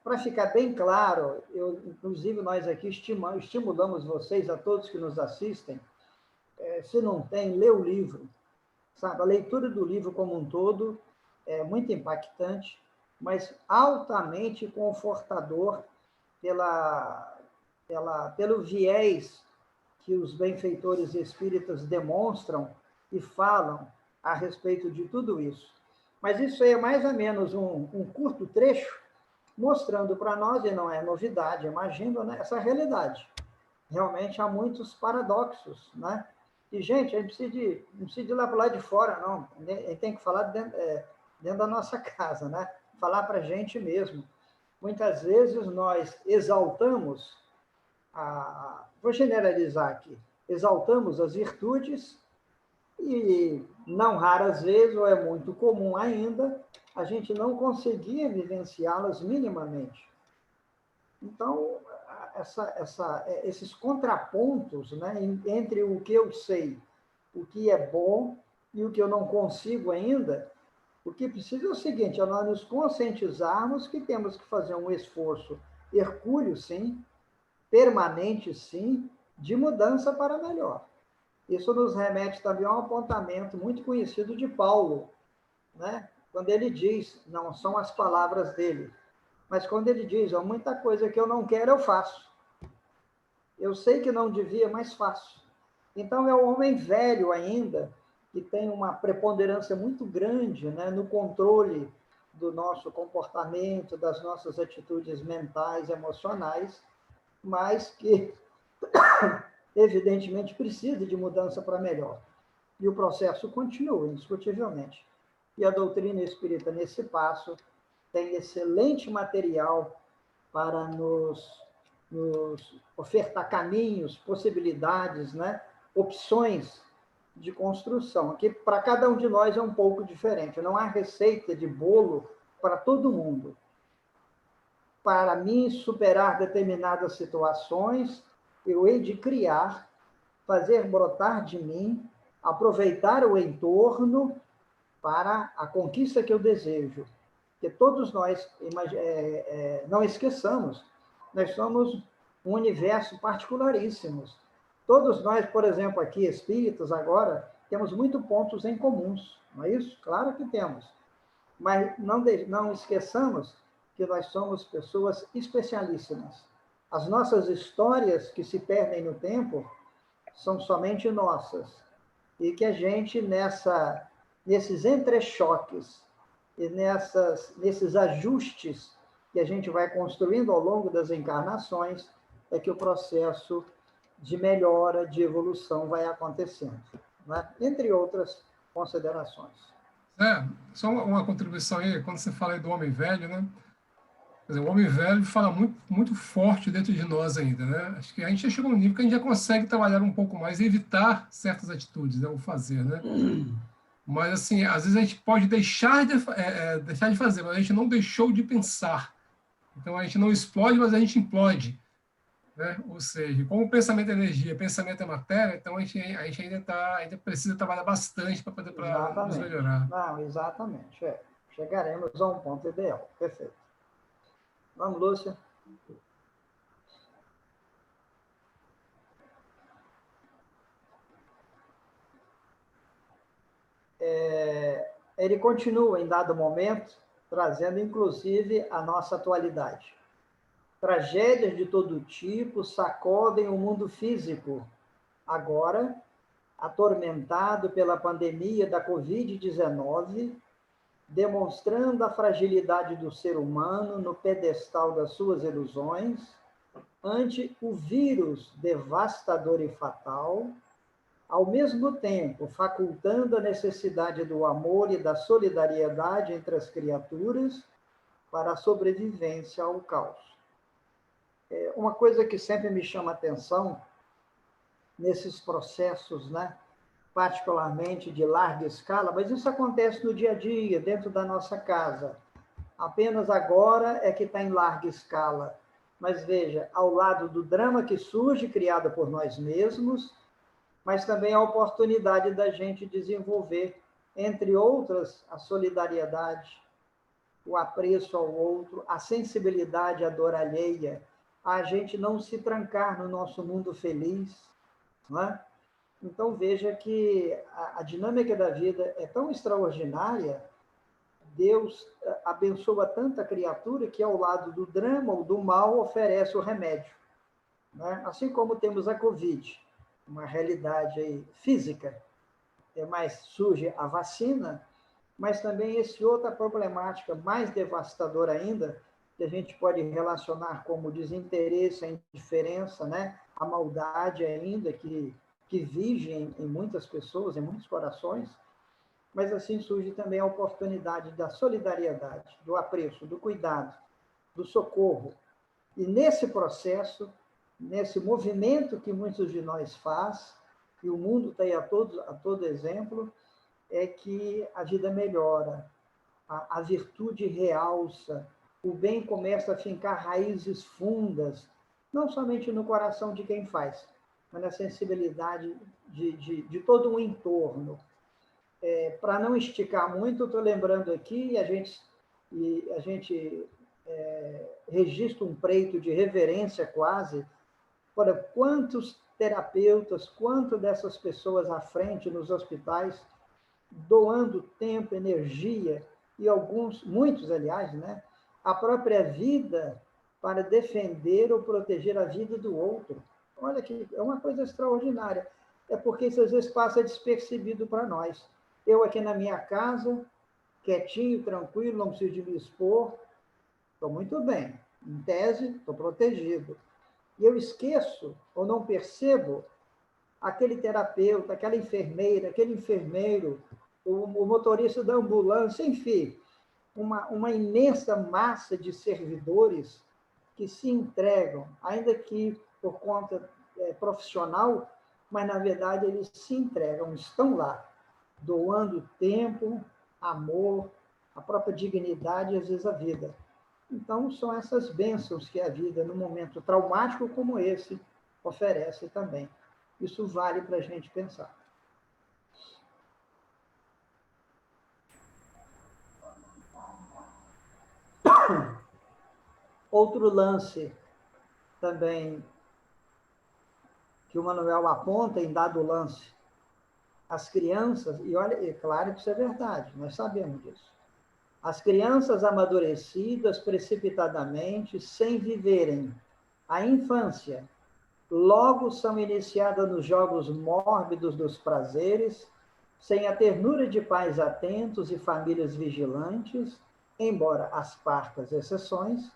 Para ficar bem claro, inclusive nós aqui estimulamos vocês, a todos que nos assistem, se não tem, lê o livro. Sabe? A leitura do livro como um todo é muito impactante, mas altamente confortador pelo viés que os benfeitores espíritas demonstram e falam a respeito de tudo isso. Mas isso é mais ou menos um curto trecho mostrando para nós, e não é novidade, imagino, né, essa realidade. Realmente há muitos paradoxos, né? E, gente, a gente não precisa ir lá para o lado de fora, não. A gente tem que falar dentro da nossa casa, né? Falar para a gente mesmo. Muitas vezes nós exaltamos, vou generalizar aqui, exaltamos as virtudes e, não raras vezes, ou é muito comum ainda, a gente não conseguia vivenciá-las minimamente. Então, esses contrapontos, né, entre o que eu sei, o que é bom e o que eu não consigo ainda, o que precisa é o seguinte: é nós nos conscientizarmos que temos que fazer um esforço hercúleo, sim, permanente, sim, de mudança para melhor. Isso nos remete também a um apontamento muito conhecido de Paulo, né? Quando ele diz, não são as palavras dele, mas quando ele diz: muita coisa que eu não quero, eu faço. Eu sei que não devia, mas faço. Então, é o homem velho ainda, que tem uma preponderância muito grande, né, no controle do nosso comportamento, das nossas atitudes mentais, emocionais, mas que, evidentemente, precisa de mudança para melhor. E o processo continua, indiscutivelmente. E a doutrina espírita, nesse passo, tem excelente material para nos ofertar caminhos, possibilidades, né? Opções de construção, que para cada um de nós é um pouco diferente. Não há receita de bolo para todo mundo. Para mim, superar determinadas situações, eu hei de criar, fazer brotar de mim, aproveitar o entorno para a conquista que eu desejo. Porque todos nós, não esqueçamos, nós somos um universo particularíssimos. Todos nós, por exemplo, aqui, espíritas, agora, temos muitos pontos em comuns, não é isso? Claro que temos. Mas não esqueçamos que nós somos pessoas especialíssimas. As nossas histórias que se perdem no tempo são somente nossas. E que a gente, nesses entrechoques e nesses ajustes que a gente vai construindo ao longo das encarnações, é que o processo de melhora, de evolução vai acontecendo, né? Entre outras considerações. Só uma contribuição aí, quando você fala aí do homem velho, né? Quer dizer, o homem velho fala muito, muito forte dentro de nós ainda, né? Acho que a gente já chegou num nível que a gente já consegue trabalhar um pouco mais e evitar certas atitudes, né? O fazer, né? Mas, assim, às vezes a gente pode deixar de fazer, mas a gente não deixou de pensar. Então, a gente não explode, mas a gente implode. Né? Ou seja, como o pensamento é energia, pensamento é matéria, então a gente ainda precisa trabalhar bastante para poder nos melhorar. Não, exatamente. Chegaremos a um ponto ideal. Perfeito. Vamos, Lúcia. Ele continua, em dado momento, trazendo, inclusive, a nossa atualidade. Tragédias de todo tipo sacodem o mundo físico, agora atormentado pela pandemia da Covid-19, demonstrando a fragilidade do ser humano no pedestal das suas ilusões, ante o vírus devastador e fatal, ao mesmo tempo facultando a necessidade do amor e da solidariedade entre as criaturas para a sobrevivência ao caos. Uma coisa que sempre me chama a atenção nesses processos, né, particularmente de larga escala, mas isso acontece no dia a dia, dentro da nossa casa. Apenas agora é que está em larga escala. Mas veja, ao lado do drama que surge, criado por nós mesmos, mas também a oportunidade da gente desenvolver, entre outras, a solidariedade, o apreço ao outro, a sensibilidade à dor alheia, a gente não se trancar no nosso mundo feliz, não é? Então, veja que a dinâmica da vida é tão extraordinária, Deus abençoa tanta criatura que, ao lado do drama ou do mal, oferece o remédio. Né? Assim como temos a Covid, uma realidade aí física, mas surge a vacina, mas também essa outra problemática mais devastadora ainda, que a gente pode relacionar como desinteresse, a indiferença, né? A maldade ainda que vige em muitas pessoas, em muitos corações, mas assim surge também a oportunidade da solidariedade, do apreço, do cuidado, do socorro. E nesse processo, nesse movimento que muitos de nós faz, e o mundo está aí a todo exemplo, é que a vida melhora, a virtude realça, o bem começa a fincar raízes fundas, não somente no coração de quem faz, mas na sensibilidade de todo um entorno. Para não esticar muito, estou lembrando aqui, a gente registra um preito de reverência quase, para quantos terapeutas, quantas dessas pessoas à frente nos hospitais, doando tempo, energia, e muitos, aliás, né, a própria vida para defender ou proteger a vida do outro. Olha que é uma coisa extraordinária. É porque isso às vezes passa despercebido para nós. Eu aqui na minha casa, quietinho, tranquilo, não preciso de me expor, estou muito bem. Em tese, estou protegido. E eu esqueço ou não percebo aquele terapeuta, aquela enfermeira, aquele enfermeiro, o motorista da ambulância, enfim, uma imensa massa de servidores que se entregam, ainda que por conta profissional, mas, na verdade, eles se entregam, estão lá, doando tempo, amor, a própria dignidade e, às vezes, a vida. Então, são essas bênçãos que a vida, num momento traumático como esse, oferece também. Isso vale para a gente pensar. Outro lance também que o Manuel aponta em dado lance, as crianças, e olha, é claro que isso é verdade, nós sabemos disso. As crianças amadurecidas precipitadamente, sem viverem a infância, logo são iniciadas nos jogos mórbidos dos prazeres, sem a ternura de pais atentos e famílias vigilantes, embora as parcas exceções,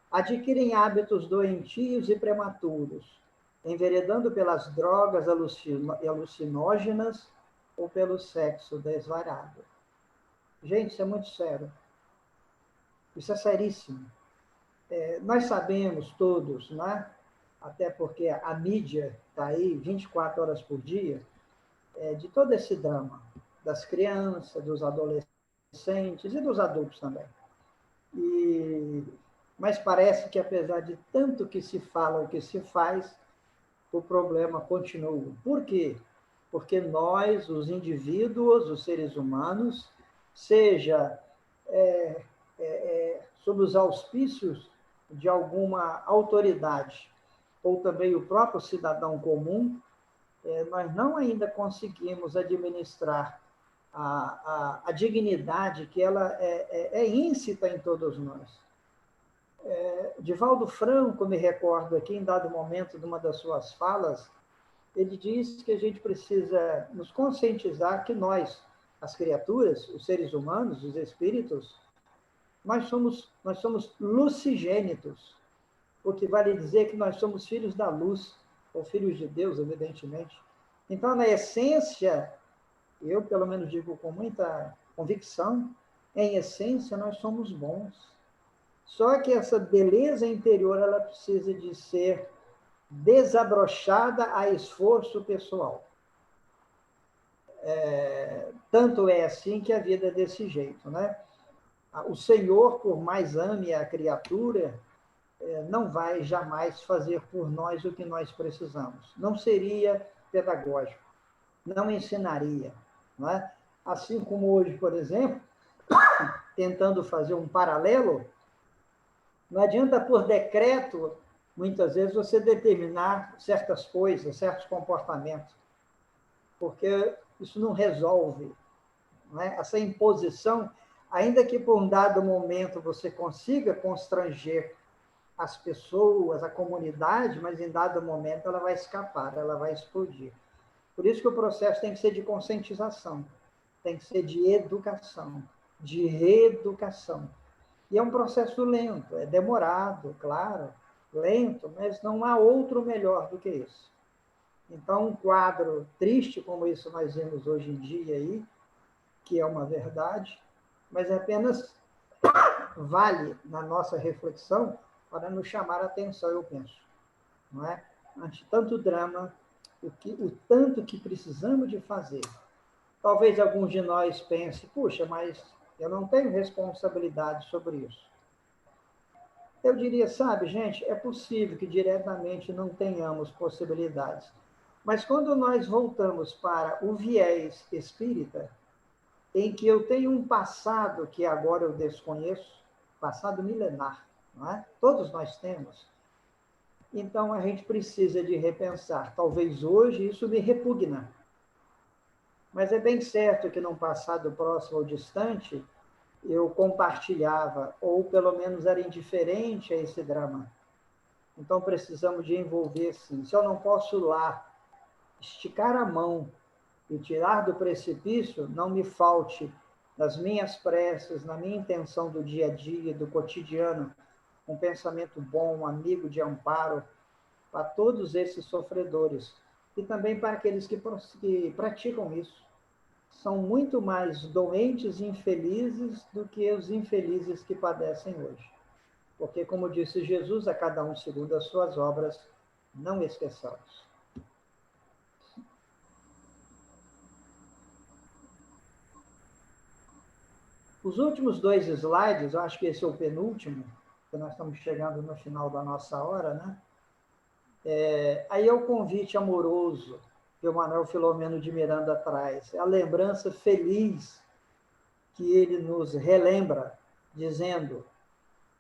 adquirem hábitos doentios e prematuros, enveredando pelas drogas alucinógenas ou pelo sexo desvarado. Gente, isso é muito sério. Isso é seríssimo. Nós sabemos todos, né? Até porque a mídia está aí 24 horas por dia, de todo esse drama das crianças, dos adolescentes e dos adultos também. Mas parece que, apesar de tanto que se fala o que se faz, o problema continua. Por quê? Porque nós, os indivíduos, os seres humanos, seja sob os auspícios de alguma autoridade, ou também o próprio cidadão comum, nós não ainda conseguimos administrar a dignidade que ela é íncita em todos nós. Divaldo Franco, me recordo aqui, em dado momento de uma das suas falas, ele diz que a gente precisa nos conscientizar que nós, as criaturas, os seres humanos, os espíritos, nós somos lucigênitos, o que vale dizer que nós somos filhos da luz, ou filhos de Deus, evidentemente. Então, na essência, eu pelo menos digo com muita convicção, em essência nós somos bons. Só que essa beleza interior, ela precisa de ser desabrochada a esforço pessoal. Tanto é assim que a vida é desse jeito, né? O Senhor, por mais ame a criatura, não vai jamais fazer por nós o que nós precisamos. Não seria pedagógico, não ensinaria. Não é? Assim como hoje, por exemplo, tentando fazer um paralelo, não adianta por decreto, muitas vezes, você determinar certas coisas, certos comportamentos, porque isso não resolve. Não é? Essa imposição, ainda que por um dado momento você consiga constranger as pessoas, a comunidade, mas em dado momento ela vai escapar, ela vai explodir. Por isso que o processo tem que ser de conscientização, tem que ser de educação, de reeducação. E é um processo lento, é demorado, claro, lento, mas não há outro melhor do que isso. Então, um quadro triste como isso nós vemos hoje em dia aí, que é uma verdade, mas apenas vale na nossa reflexão para nos chamar a atenção, eu penso. Não é? Ante tanto drama, o tanto que precisamos de fazer. Talvez alguns de nós pensem, puxa, mas eu não tenho responsabilidade sobre isso. Eu diria, sabe, gente, é possível que diretamente não tenhamos possibilidades. Mas quando nós voltamos para o viés espírita, em que eu tenho um passado que agora eu desconheço, passado milenar, não é? Todos nós temos. Então, a gente precisa de repensar. Talvez hoje isso me repugna. Mas é bem certo que num passado próximo ou distante, eu compartilhava, ou pelo menos era indiferente a esse drama. Então, precisamos de envolver, sim. Se eu não posso lá esticar a mão e tirar do precipício, não me falte nas minhas preces, na minha intenção do dia a dia, do cotidiano, um pensamento bom, um amigo de amparo para todos esses sofredores e também para aqueles que praticam isso. São muito mais doentes e infelizes do que os infelizes que padecem hoje. Porque, como disse Jesus, a cada um segundo as suas obras, não esqueçamos. Os últimos 2 slides, eu acho que esse é o penúltimo, porque nós estamos chegando no final da nossa hora, né? Aí é o convite amoroso que o Manuel Filomeno de Miranda traz, a lembrança feliz que ele nos relembra, dizendo: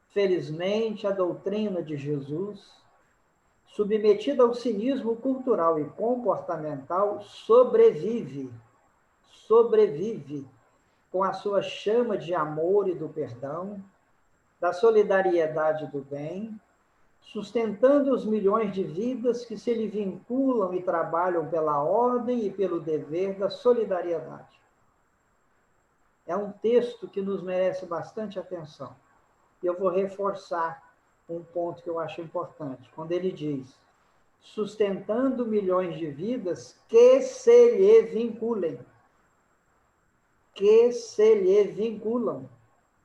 felizmente a doutrina de Jesus, submetida ao cinismo cultural e comportamental, sobrevive com a sua chama de amor e do perdão, da solidariedade e do bem, sustentando os milhões de vidas que se lhe vinculam e trabalham pela ordem e pelo dever da solidariedade. É um texto que nos merece bastante atenção. E eu vou reforçar um ponto que eu acho importante, quando ele diz: sustentando milhões de vidas que se lhe vinculem. Que se lhe vinculam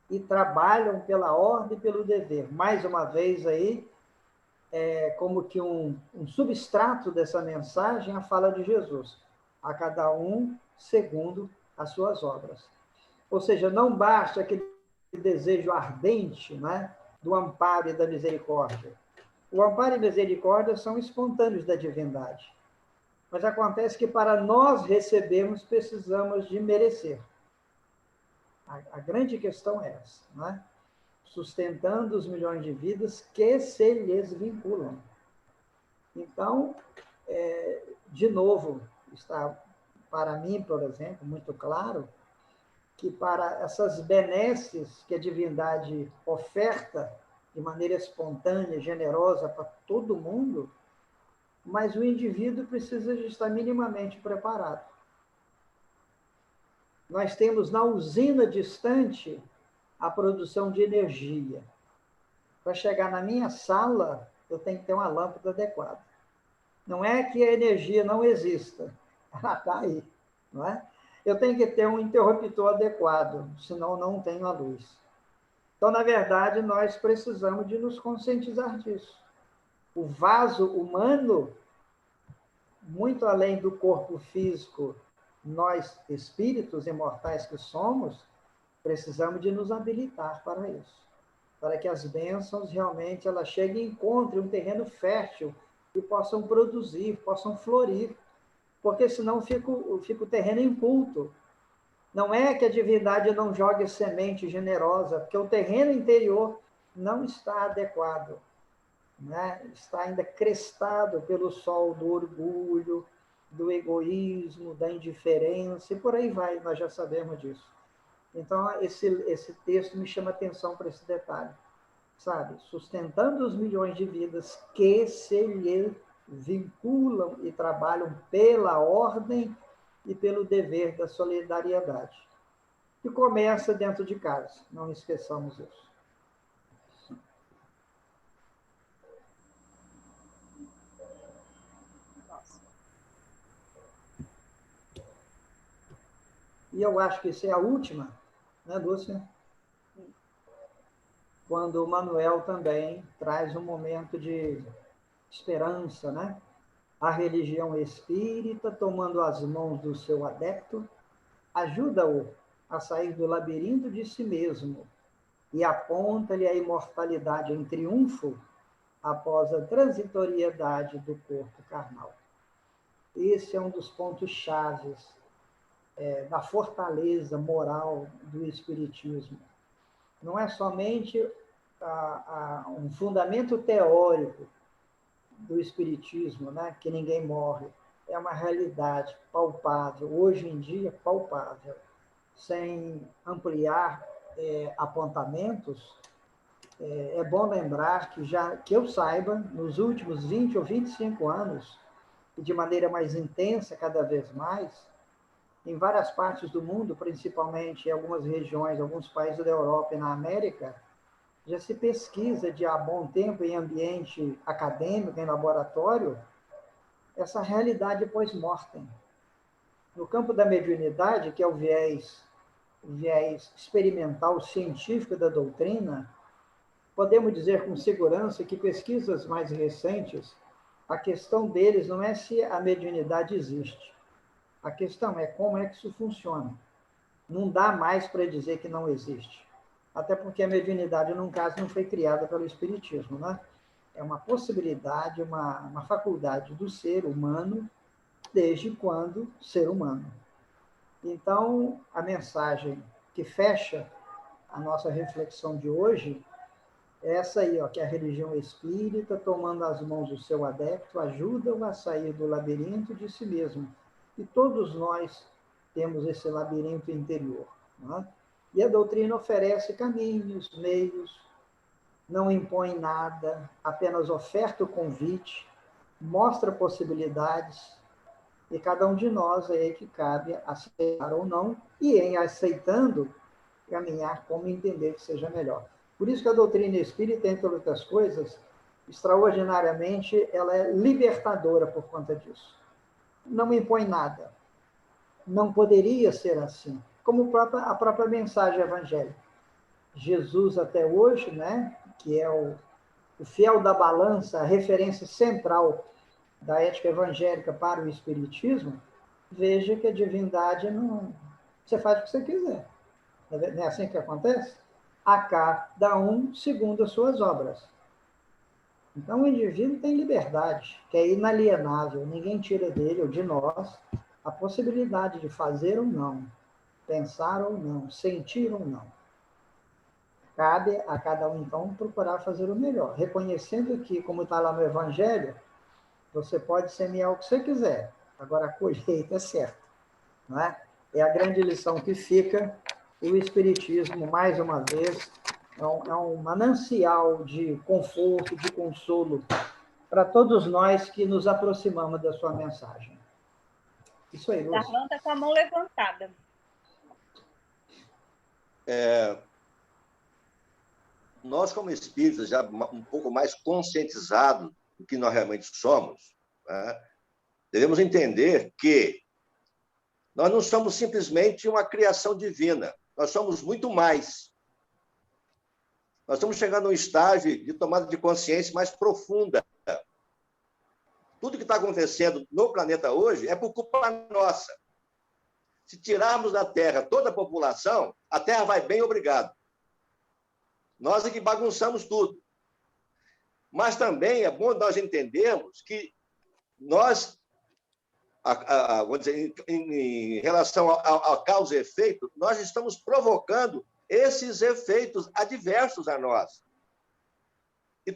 e trabalham pela ordem e pelo dever. Mais uma vez aí, como que um substrato dessa mensagem, a fala de Jesus. A cada um segundo as suas obras. Ou seja, não basta aquele desejo ardente, né, do amparo e da misericórdia. O amparo e a misericórdia são espontâneos da divindade. Mas acontece que para nós recebermos, precisamos de merecer. A grande questão é essa, né? Sustentando os milhões de vidas que se lhes vinculam. Então, de novo, está para mim, por exemplo, muito claro que para essas benesses que a divindade oferta de maneira espontânea, generosa para todo mundo, mas o indivíduo precisa de estar minimamente preparado. Nós temos na usina distante a produção de energia. Para chegar na minha sala, eu tenho que ter uma lâmpada adequada. Não é que a energia não exista, ela está aí, não é? Eu tenho que ter um interruptor adequado, senão não tenho a luz. Então, na verdade, nós precisamos de nos conscientizar disso. O vaso humano, muito além do corpo físico, nós, espíritos imortais que somos, precisamos de nos habilitar para isso, para que as bênçãos realmente elas cheguem e encontrem um terreno fértil e possam produzir, possam florir, porque senão fica o terreno inculto. Não é que a divindade não jogue semente generosa, porque o terreno interior não está adequado, né? Está ainda crestado pelo sol do orgulho, do egoísmo, da indiferença, e por aí vai, nós já sabemos disso. Então, esse texto me chama atenção para esse detalhe, sabe? Sustentando os milhões de vidas que se lhe vinculam e trabalham pela ordem e pelo dever da solidariedade. E começa dentro de casa, não esqueçamos isso. E eu acho que isso é a última, né, Lúcia? Quando o Manuel também traz um momento de esperança, né? A religião espírita, tomando as mãos do seu adepto, ajuda-o a sair do labirinto de si mesmo e aponta-lhe a imortalidade em triunfo após a transitoriedade do corpo carnal. Esse é um dos pontos chaves da fortaleza moral do Espiritismo. Não é somente um fundamento teórico do Espiritismo, né, que ninguém morre, é uma realidade palpável, hoje em dia palpável, sem ampliar apontamentos. É bom lembrar que eu saiba, nos últimos 20 ou 25 anos, e de maneira mais intensa cada vez mais, em várias partes do mundo, principalmente em algumas regiões, alguns países da Europa e na América, já se pesquisa de há bom tempo em ambiente acadêmico, em laboratório, essa realidade pós-mortem. No campo da mediunidade, que é o viés experimental científico da doutrina, podemos dizer com segurança que pesquisas mais recentes, a questão deles não é se a mediunidade existe. A questão é como é que isso funciona. Não dá mais para dizer que não existe. Até porque a mediunidade, num caso, não foi criada pelo Espiritismo, né? É uma possibilidade, uma faculdade do ser humano, desde quando ser humano. Então, a mensagem que fecha a nossa reflexão de hoje é essa aí, ó, que a religião espírita, tomando as mãos do seu adepto, ajuda-o a sair do labirinto de si mesmo. E todos nós temos esse labirinto interior, né? E a doutrina oferece caminhos, meios, não impõe nada, apenas oferta o convite, mostra possibilidades, e cada um de nós é aí que cabe aceitar ou não, e em aceitando, caminhar como entender que seja melhor. Por isso que a doutrina espírita, entre outras coisas, extraordinariamente, ela é libertadora por conta disso. Não impõe nada. Não poderia ser assim. Como a própria mensagem evangélica. Jesus até hoje, né, que é o fiel da balança, a referência central da ética evangélica para o Espiritismo, veja que a divindade não você faz o que você quiser. Não é assim que acontece? A cada um segundo as suas obras. Então, o indivíduo tem liberdade, que é inalienável, ninguém tira dele ou de nós a possibilidade de fazer ou não, pensar ou não, sentir ou não. Cabe a cada um, então, procurar fazer o melhor, reconhecendo que, como está lá no Evangelho, você pode semear o que você quiser, agora a colheita é certa. Não é? É a grande lição que fica, e o Espiritismo, mais uma vez, é um manancial de conforto, de consolo, para todos nós que nos aproximamos da sua mensagem. Isso aí, Lúcia. Darlan está com a mão levantada. Nós, como espíritas, já um pouco mais conscientizados do que nós realmente somos, né, devemos entender que nós não somos simplesmente uma criação divina, nós somos muito mais. Nós estamos chegando a um estágio de tomada de consciência mais profunda. Tudo que está acontecendo no planeta hoje é por culpa nossa. Se tirarmos da Terra toda a população, a Terra vai bem, obrigado. Nós é que bagunçamos tudo. Mas também é bom nós entendermos que nós, vou dizer, em relação ao causa e efeito, nós estamos provocando esses efeitos adversos a nós. E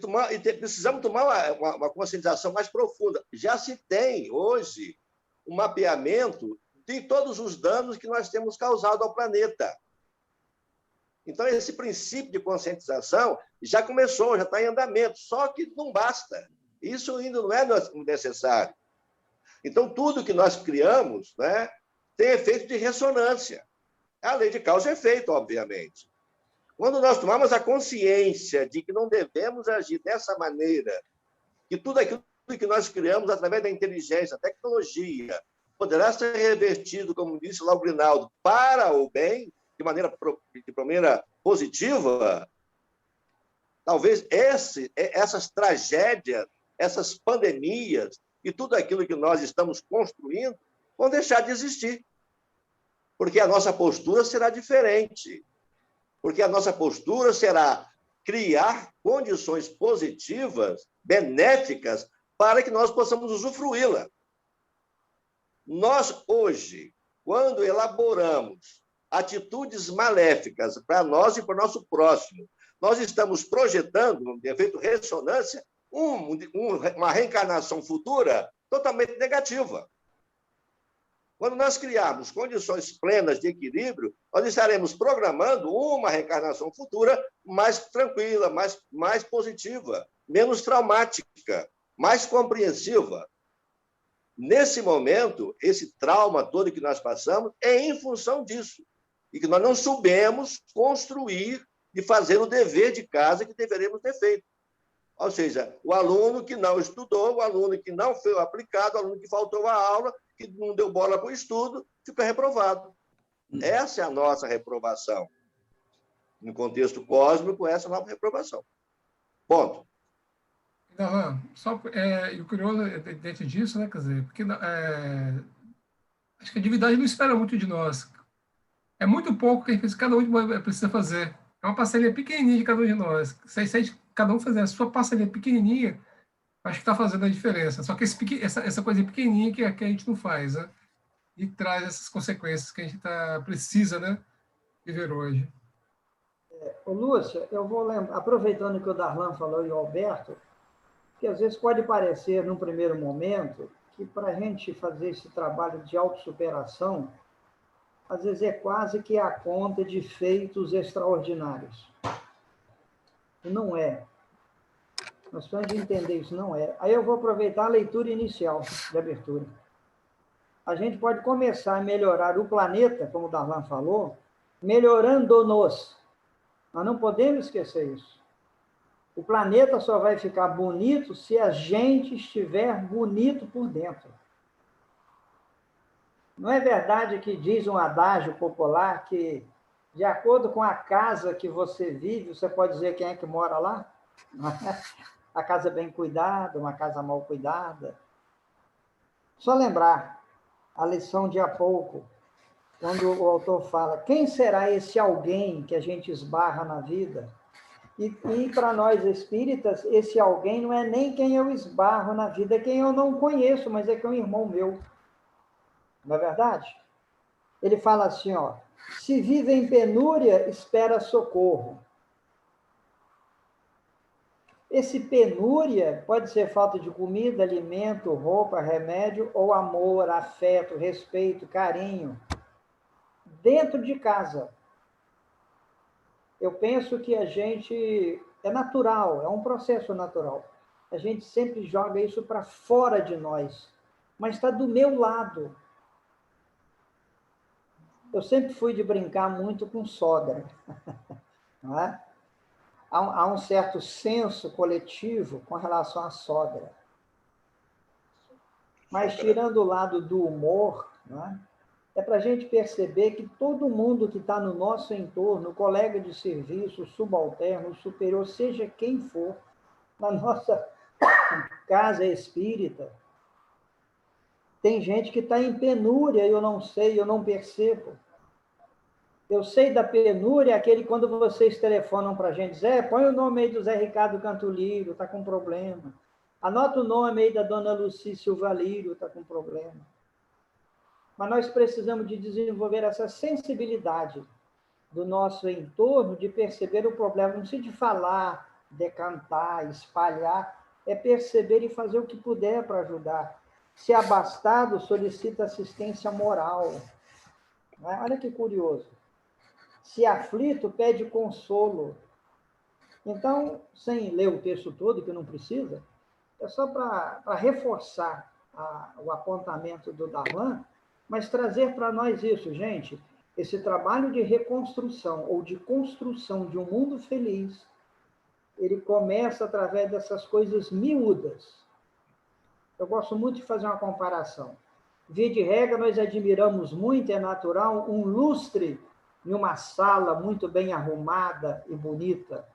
precisamos tomar uma conscientização mais profunda. Já se tem, hoje, um mapeamento de todos os danos que nós temos causado ao planeta. Então, esse princípio de conscientização já começou, já está em andamento, só que não basta. Isso ainda não é necessário. Então, tudo que nós criamos, né, tem efeito de ressonância. É a lei de causa e efeito, obviamente. Quando nós tomamos a consciência de que não devemos agir dessa maneira, que tudo aquilo que nós criamos através da inteligência, tecnologia, poderá ser revertido, como disse lá o Grinaldo, para o bem, de maneira positiva, talvez essas tragédias, essas pandemias e tudo aquilo que nós estamos construindo vão deixar de existir. Porque a nossa postura será diferente. Porque a nossa postura será criar condições positivas, benéficas, para que nós possamos usufruí-la. Nós, hoje, quando elaboramos atitudes maléficas para nós e para o nosso próximo, nós estamos projetando, no efeito ressonância, uma reencarnação futura totalmente negativa. Quando nós criarmos condições plenas de equilíbrio, nós estaremos programando uma reencarnação futura mais tranquila, mais positiva, menos traumática, mais compreensiva. Nesse momento, esse trauma todo que nós passamos é em função disso. E que nós não soubemos construir e fazer o dever de casa que deveríamos ter feito. Ou seja, o aluno que não estudou, o aluno que não foi aplicado, o aluno que faltou a aula, que não deu bola para o estudo, fica reprovado. Essa é a nossa reprovação. No contexto cósmico, essa é a nossa reprovação. Ponto. Não, e o curioso dentro disso, né, quer dizer, porque acho que a divindade não espera muito de nós. É muito pouco que cada um precisa fazer. É uma parceria pequenininha de cada um de nós. Se cada um fazer a sua parceria pequenininha, acho que está fazendo a diferença. Só que essa coisa pequenininha que a gente não faz, né? E traz essas consequências que a gente precisa, né, viver hoje. Ô, Lúcia, eu vou lembrar, aproveitando que o Darlan falou e o Alberto, que às vezes pode parecer, num primeiro momento, que para a gente fazer esse trabalho de autossuperação, às vezes é quase que a conta de feitos extraordinários. E não é. Nós precisamos de entender isso, não é. Aí eu vou aproveitar a leitura inicial de abertura. A gente pode começar a melhorar o planeta, como o Darlan falou, melhorando-nos. Nós não podemos esquecer isso. O planeta só vai ficar bonito se a gente estiver bonito por dentro. Não é verdade que diz um adágio popular que, de acordo com a casa que você vive, você pode dizer quem é que mora lá? A casa bem cuidada, uma casa mal cuidada. Só lembrar a lição de há pouco. quando o autor fala, quem será esse alguém que a gente esbarra na vida? E para nós espíritas, esse alguém não é nem quem eu esbarro na vida, é quem eu não conheço, mas é que é um irmão meu. Não é verdade? Ele fala assim, ó, se vive em penúria, espera socorro. Esse penúria pode ser falta de comida, alimento, roupa, remédio, ou amor, afeto, respeito, carinho, dentro de casa. Eu penso que a gente, é natural, é um processo natural. A gente sempre joga isso para fora de nós, mas está do meu lado. Eu sempre fui de brincar muito com sogra, não é? Há um certo senso coletivo com relação à sogra. Mas tirando o lado do humor, não é? É para a gente perceber que todo mundo que está no nosso entorno, colega de serviço, subalterno, superior, seja quem for, na nossa casa espírita, tem gente que está em penúria, eu não sei, eu não percebo. Eu sei da penúria, aquele quando vocês telefonam para a gente, Zé, põe o nome aí do Zé Ricardo Canto Lírio, está com problema. Anota o nome aí da dona Luci Silva Lírio, está com problema. Mas nós precisamos de desenvolver essa sensibilidade do nosso entorno, de perceber o problema, não precisa de falar, decantar, espalhar, é perceber e fazer o que puder para ajudar. Se abastado, solicita assistência moral. Olha que curioso. Se aflito, pede consolo. Então, sem ler o texto todo, que não precisa, é só para reforçar o apontamento do Darlan, mas trazer para nós isso, gente, esse trabalho de reconstrução ou de construção de um mundo feliz, ele começa através dessas coisas miúdas. Eu gosto muito de fazer uma comparação. Via de regra, nós admiramos muito, é natural, um lustre em uma sala muito bem arrumada e bonita,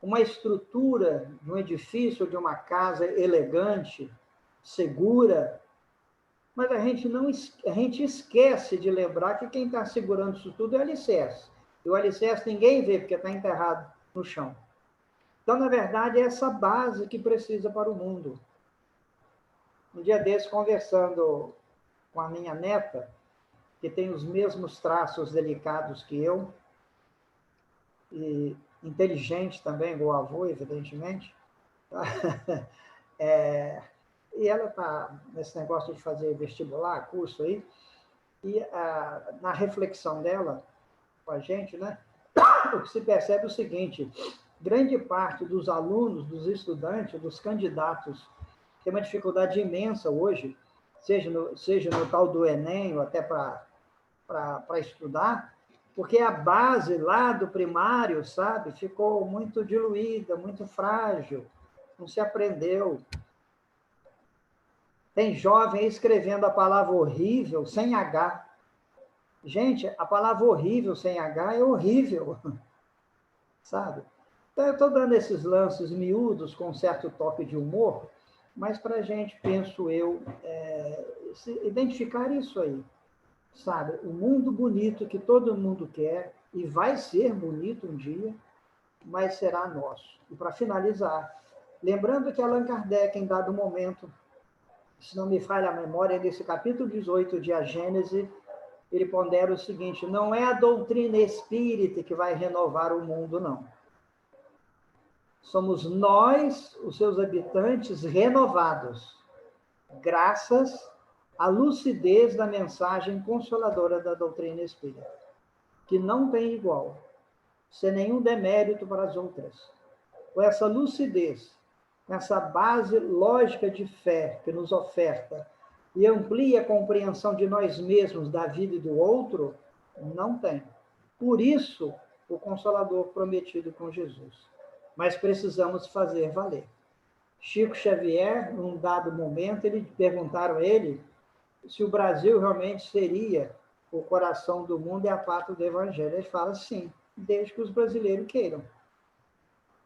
uma estrutura de um edifício, de uma casa elegante, segura, mas a gente esquece de lembrar que quem está segurando isso tudo é o alicerce. E o alicerce ninguém vê, porque está enterrado no chão. Então, na verdade, é essa base que precisa para o mundo. Um dia desse, conversando com a minha neta, que tem os mesmos traços delicados que eu, e inteligente também, igual o avô, evidentemente, e ela está nesse negócio de fazer vestibular, curso aí, e na reflexão dela com a gente, né, o que se percebe é o seguinte, grande parte dos alunos, dos estudantes, dos candidatos, tem uma dificuldade imensa hoje, seja no tal do Enem, ou até para estudar, porque a base lá do primário, sabe, ficou muito diluída, muito frágil, não se aprendeu. Tem jovem escrevendo a palavra horrível sem H. Gente, a palavra horrível sem H é horrível, sabe? Então, eu estou dando esses lances miúdos com um certo toque de humor, mas para a gente, penso eu, identificar isso aí, sabe? O mundo bonito que todo mundo quer, e vai ser bonito um dia, mas será nosso. E para finalizar, lembrando que Allan Kardec, em dado momento, se não me falha a memória, nesse capítulo 18 de A Gênese, ele pondera o seguinte, não é a doutrina espírita que vai renovar o mundo, não. Somos nós, os seus habitantes, renovados, graças à lucidez da mensagem consoladora da doutrina espírita, que não tem igual, sem nenhum demérito para as outras. Com essa lucidez, com essa base lógica de fé que nos oferta e amplia a compreensão de nós mesmos, da vida e do outro, não tem. Por isso, o Consolador prometido com Jesus. Mas precisamos fazer valer. Chico Xavier, num dado momento, perguntaram a ele se o Brasil realmente seria o coração do mundo e a pátria do Evangelho. Ele fala sim, desde que os brasileiros queiram.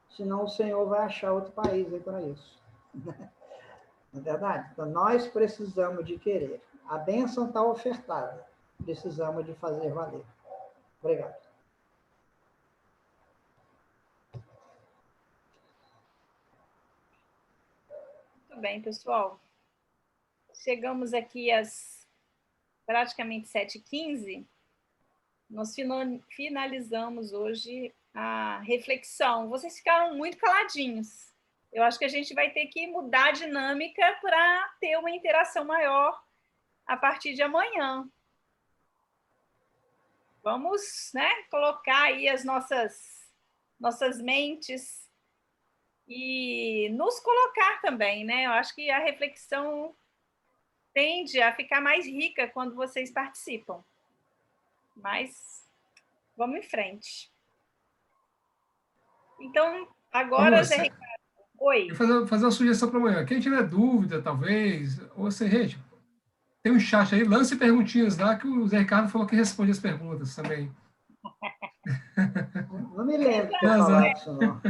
Senão o Senhor vai achar outro país aí para isso. Não é verdade? Então, nós precisamos de querer. A bênção está ofertada. precisamos de fazer valer. Obrigado. Muito bem, pessoal. Chegamos aqui às praticamente 7h15. Nós finalizamos hoje a reflexão. Vocês ficaram muito caladinhos. Eu acho que a gente vai ter que mudar a dinâmica para ter uma interação maior a partir de amanhã. Vamos, né, colocar aí as nossas mentes e nos colocar também, né? Eu acho que a reflexão tende a ficar mais rica quando vocês participam. Mas vamos em frente. Então, agora, Zé Ricardo. Oi. Eu vou fazer uma sugestão para amanhã. Quem tiver dúvida, talvez, ou seja, gente, tem um chat aí, lance perguntinhas lá que o Zé Ricardo falou que responde as perguntas também. Não me lembro de ter falado isso, não.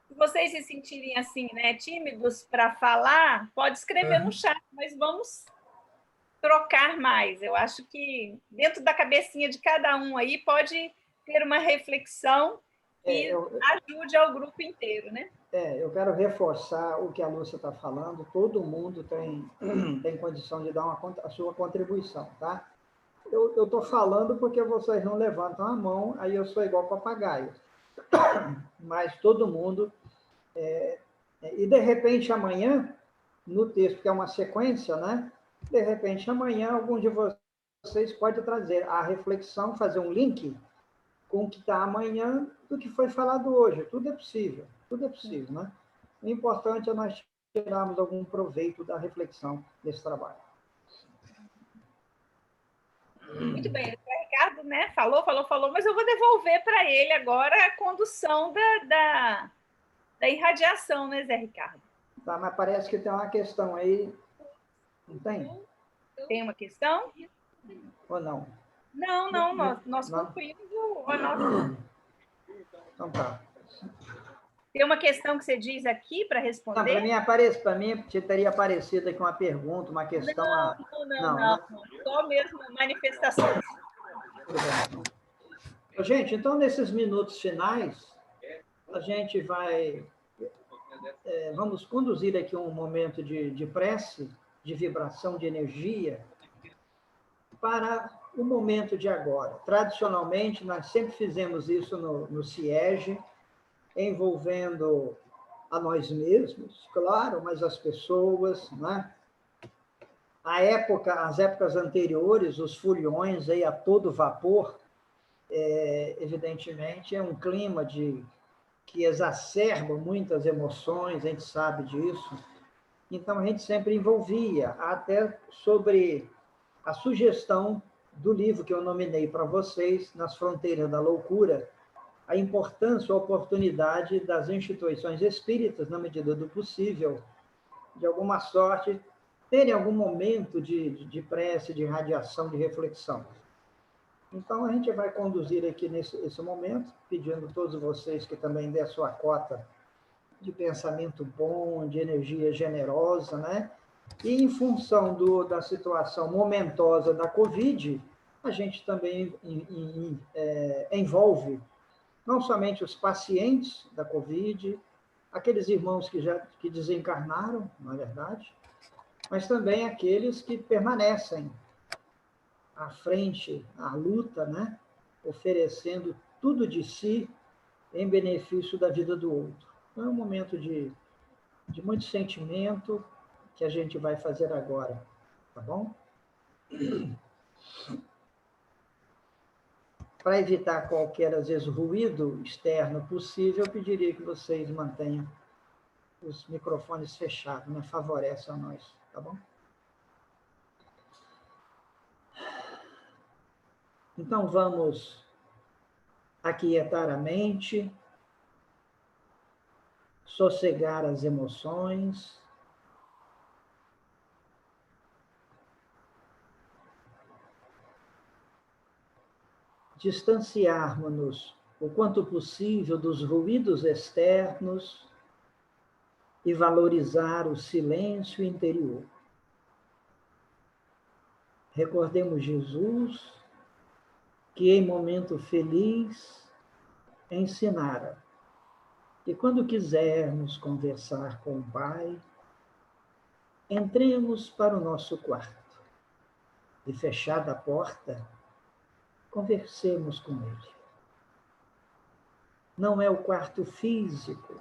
Se vocês se sentirem assim, né, tímidos para falar, pode escrever no chat, mas vamos trocar mais. Eu acho que dentro da cabecinha de cada um aí pode ter uma reflexão que ajude ao grupo inteiro, né? Eu quero reforçar o que a Lúcia está falando. Todo mundo tem condição de dar a sua contribuição, tá? Eu estou falando porque vocês não levantam a mão, aí eu sou igual papagaio. Mas todo mundo... E, de repente, amanhã, no texto, que é uma sequência, né? De repente, amanhã, algum de vocês pode trazer a reflexão, fazer um link com o que está amanhã do que foi falado hoje. Tudo é possível, né? O importante é nós tirarmos algum proveito da reflexão desse trabalho. Muito bem, o Ricardo, né, falou, mas eu vou devolver para ele agora a condução da irradiação, né, Zé Ricardo? Tá, mas parece que tem uma questão aí, não tem? Tem uma questão? Ou não? Não, nós concluímos o nosso... Então tá. Tem uma questão que você diz aqui para responder? Não, para mim teria aparecido aqui uma pergunta, uma questão... Não. Só mesmo manifestações. Gente, então, nesses minutos finais, a gente vamos conduzir aqui um momento de prece, de vibração, de energia, para o momento de agora. Tradicionalmente, nós sempre fizemos isso no CIEG, envolvendo a nós mesmos, claro, mas as pessoas, né? As épocas anteriores, os foliões aí a todo vapor, evidentemente, é um clima que exacerba muitas emoções, a gente sabe disso. Então, a gente sempre envolvia, até sobre a sugestão do livro que eu nominei para vocês, Nas Fronteiras da Loucura, a importância, a oportunidade das instituições espíritas, na medida do possível, de alguma sorte, terem algum momento de prece, de radiação, de reflexão. Então, a gente vai conduzir aqui nesse momento, pedindo a todos vocês que também dêem a sua cota de pensamento bom, de energia generosa, né? E, em função da situação momentosa da Covid, a gente também envolve não somente os pacientes da Covid, aqueles irmãos que desencarnaram, na verdade, mas também aqueles que permanecem à frente, à luta, né? Oferecendo tudo de si em benefício da vida do outro. Então, é um momento de muito sentimento que a gente vai fazer agora, tá bom? Para evitar qualquer, às vezes, ruído externo possível, eu pediria que vocês mantenham os microfones fechados, né? Favorece a nós, tá bom? Então, vamos aquietar a mente, sossegar as emoções, distanciarmos-nos o quanto possível dos ruídos externos e valorizar o silêncio interior. recordemos Jesus, que em momento feliz ensinara que quando quisermos conversar com o Pai, entremos para o nosso quarto e, fechada a porta, conversemos com Ele. Não é o quarto físico,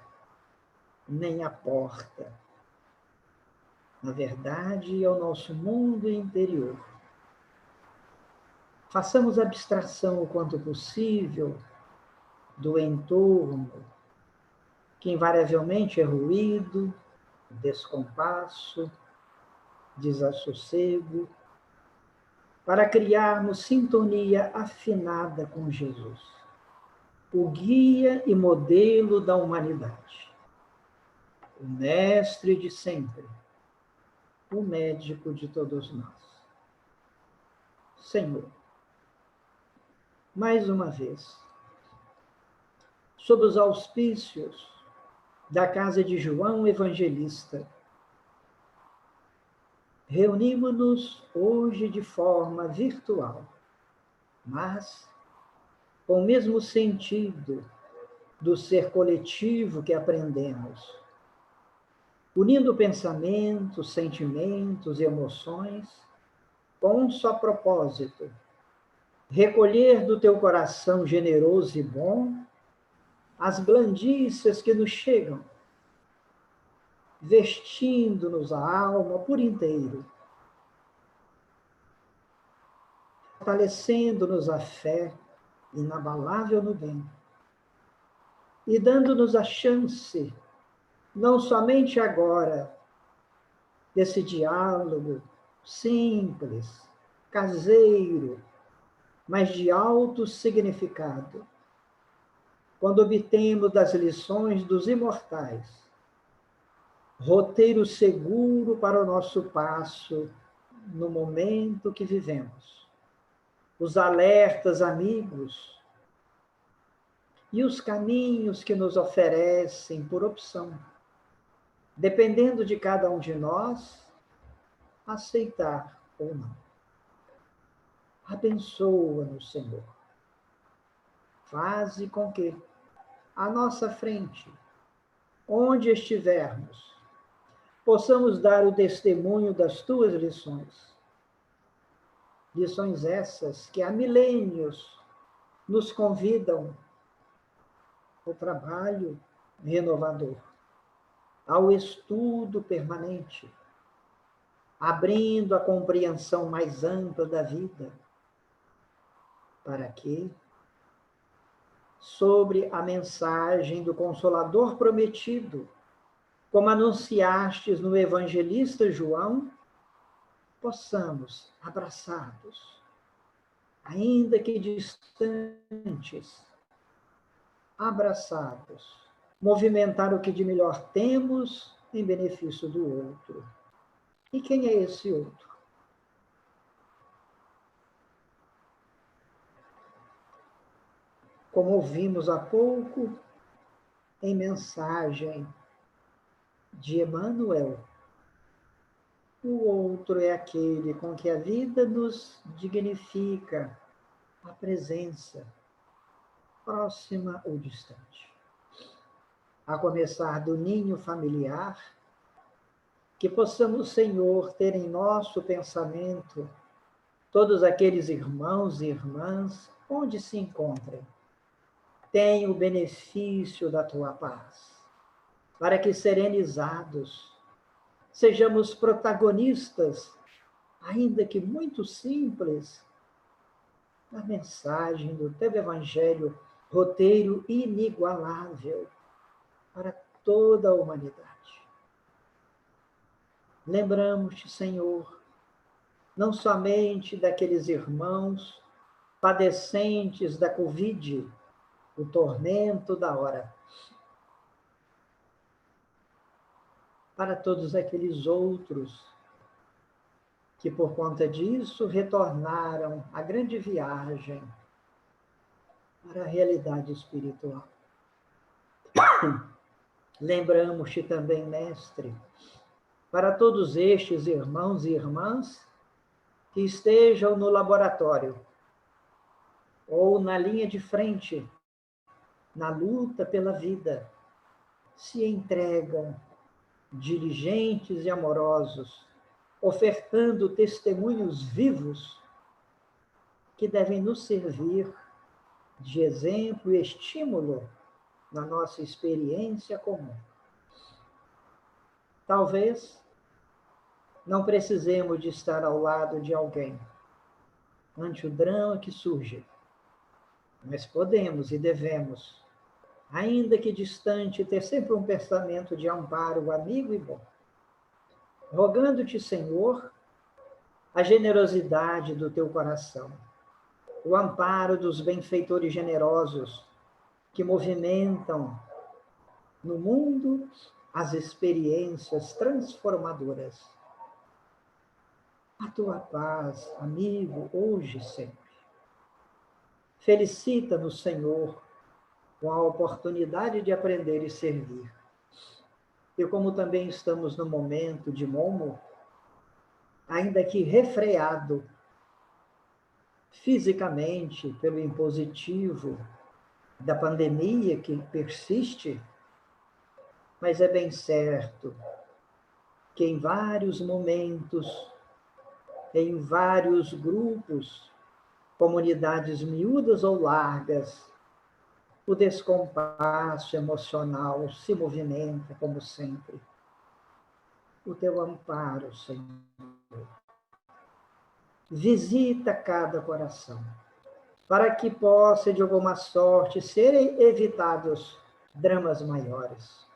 nem a porta. Na verdade, é o nosso mundo interior. Façamos abstração o quanto possível do entorno, que invariavelmente é ruído, descompasso, desassossego, para criarmos sintonia afinada com Jesus, o guia e modelo da humanidade, o mestre de sempre, o médico de todos nós. Senhor, mais uma vez, sob os auspícios da casa de João Evangelista, reunimos-nos hoje de forma virtual, mas com o mesmo sentido do ser coletivo que aprendemos, unindo pensamentos, sentimentos e emoções com um só propósito: recolher do teu coração generoso e bom as blandícias que nos chegam, vestindo-nos a alma por inteiro, fortalecendo-nos a fé inabalável no bem e dando-nos a chance, não somente agora, desse diálogo simples, caseiro, mas de alto significado, quando obtemos das lições dos imortais roteiro seguro para o nosso passo no momento que vivemos, os alertas amigos e os caminhos que nos oferecem por opção, dependendo de cada um de nós, aceitar ou não. Abençoa-nos, Senhor. Faze com que, à nossa frente, onde estivermos, possamos dar o testemunho das tuas lições. Lições essas que há milênios nos convidam ao trabalho renovador, ao estudo permanente, abrindo a compreensão mais ampla da vida, para que, sobre a mensagem do Consolador prometido, como anunciastes no evangelista João, possamos, abraçados, ainda que distantes, abraçados, movimentar o que de melhor temos em benefício do outro. E quem é esse outro? Como ouvimos há pouco em mensagem de Emmanuel, o outro é aquele com que a vida nos dignifica a presença, próxima ou distante. A começar do ninho familiar, que possamos, Senhor, ter em nosso pensamento todos aqueles irmãos e irmãs, onde se encontrem, tenham o benefício da tua paz, para que, serenizados, sejamos protagonistas, ainda que muito simples, da mensagem do teu Evangelho, roteiro inigualável para toda a humanidade. Lembramos-te, Senhor, não somente daqueles irmãos padecentes da Covid, o tormento da hora, para todos aqueles outros que, por conta disso, retornaram à grande viagem para a realidade espiritual. Lembramos-te também, Mestre, para todos estes irmãos e irmãs que estejam no laboratório ou na linha de frente, na luta pela vida, se entregam diligentes e amorosos, ofertando testemunhos vivos que devem nos servir de exemplo e estímulo na nossa experiência comum. Talvez não precisemos de estar ao lado de alguém ante o drama que surge, mas podemos e devemos, ainda que distante, ter sempre um pensamento de amparo amigo e bom. Rogando-te, Senhor, a generosidade do teu coração, o amparo dos benfeitores generosos que movimentam no mundo as experiências transformadoras. A tua paz, amigo, hoje e sempre. Felicita-nos, Senhor, com a oportunidade de aprender e servir. E como também estamos no momento de momo, ainda que refreado fisicamente pelo impositivo da pandemia que persiste, mas é bem certo que em vários momentos, em vários grupos, comunidades miúdas ou largas, o descompasso emocional se movimenta como sempre. O teu amparo, Senhor, visita cada coração, para que possa, de alguma sorte, serem evitados dramas maiores,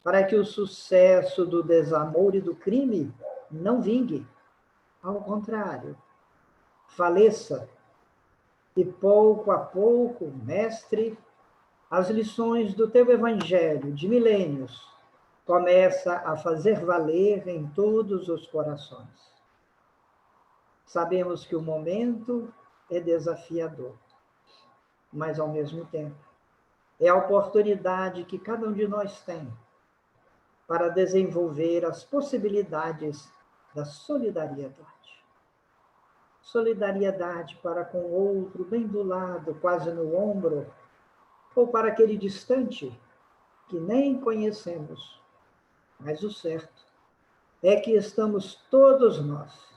para que o sucesso do desamor e do crime não vingue, ao contrário, faleça, e pouco a pouco, Mestre, as lições do teu Evangelho de milênios começa a fazer valer em todos os corações. Sabemos que o momento é desafiador, mas, ao mesmo tempo, é a oportunidade que cada um de nós tem para desenvolver as possibilidades da solidariedade. Solidariedade para com o outro, bem do lado, quase no ombro, ou para aquele distante que nem conhecemos. Mas o certo é que estamos todos nós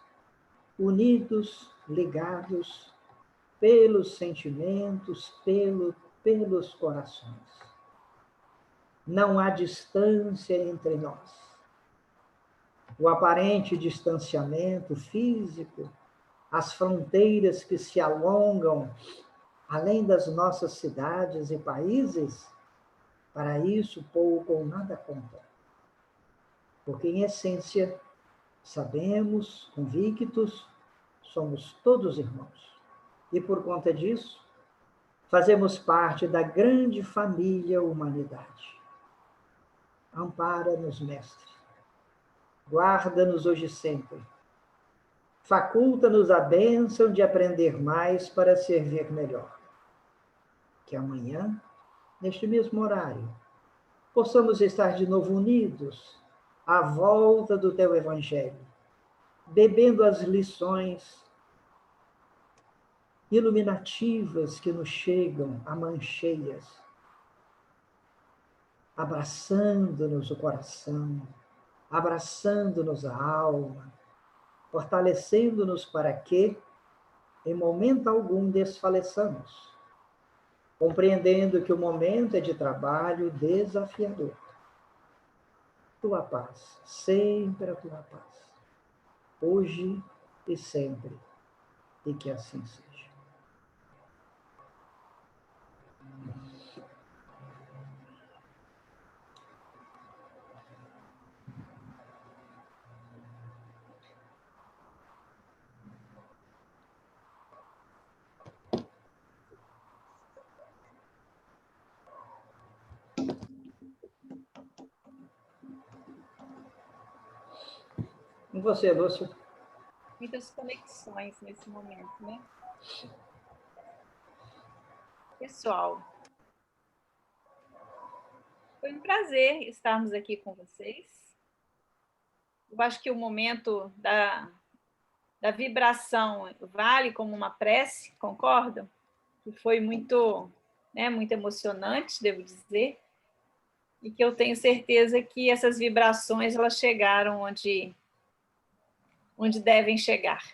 unidos, ligados pelos sentimentos, pelos corações. Não há distância entre nós. O aparente distanciamento físico, as fronteiras que se alongam além das nossas cidades e países, para isso pouco ou nada conta. Porque, em essência, sabemos, convictos, somos todos irmãos. E, por conta disso, fazemos parte da grande família humanidade. Ampara-nos, Mestre. Guarda-nos hoje e sempre. Faculta-nos a bênção de aprender mais para servir melhor. Que amanhã, neste mesmo horário, possamos estar de novo unidos à volta do teu Evangelho, bebendo as lições iluminativas que nos chegam a mãos cheias, abraçando-nos o coração, abraçando-nos a alma, fortalecendo-nos para que, em momento algum, desfaleçamos, compreendendo que o momento é de trabalho desafiador. Tua paz, sempre a tua paz, hoje e sempre, e que assim seja. E você, Lúcia? Muitas conexões nesse momento, né? Pessoal, foi um prazer estarmos aqui com vocês. Eu acho que o momento da vibração vale como uma prece, concordam? Que foi muito, né, muito emocionante, devo dizer, e que eu tenho certeza que essas vibrações elas chegaram onde devem chegar.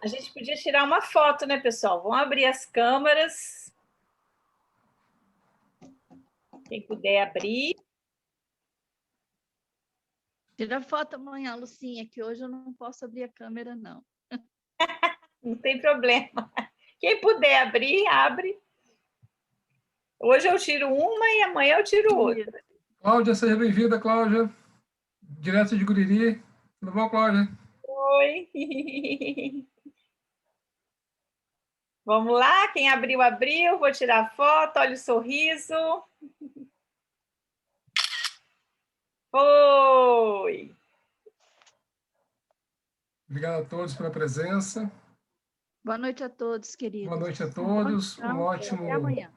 A gente podia tirar uma foto, né, pessoal? Vamos abrir as câmeras. Quem puder abrir. Tira foto amanhã, Lucinha, que hoje eu não posso abrir a câmera, não. Não tem problema. Quem puder abrir, abre. Hoje eu tiro uma e amanhã eu tiro outra. Cláudia, seja bem-vinda, Cláudia. Direto de Guriri. Tudo bom, Cláudia? Oi. Vamos lá, quem abriu, abriu. Vou tirar foto, olha o sorriso. Foi. Obrigado a todos pela presença. Boa noite a todos, queridos. Boa noite a todos. Até amanhã.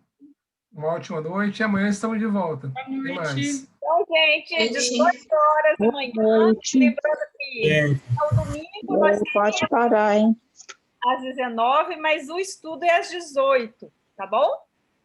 Uma ótima noite. E amanhã estamos de volta. Tem mais. Então, gente, 18 horas da manhã. Lembrando que no domingo nós Pode parar, hein? às 19, mas o estudo é às 18, tá bom?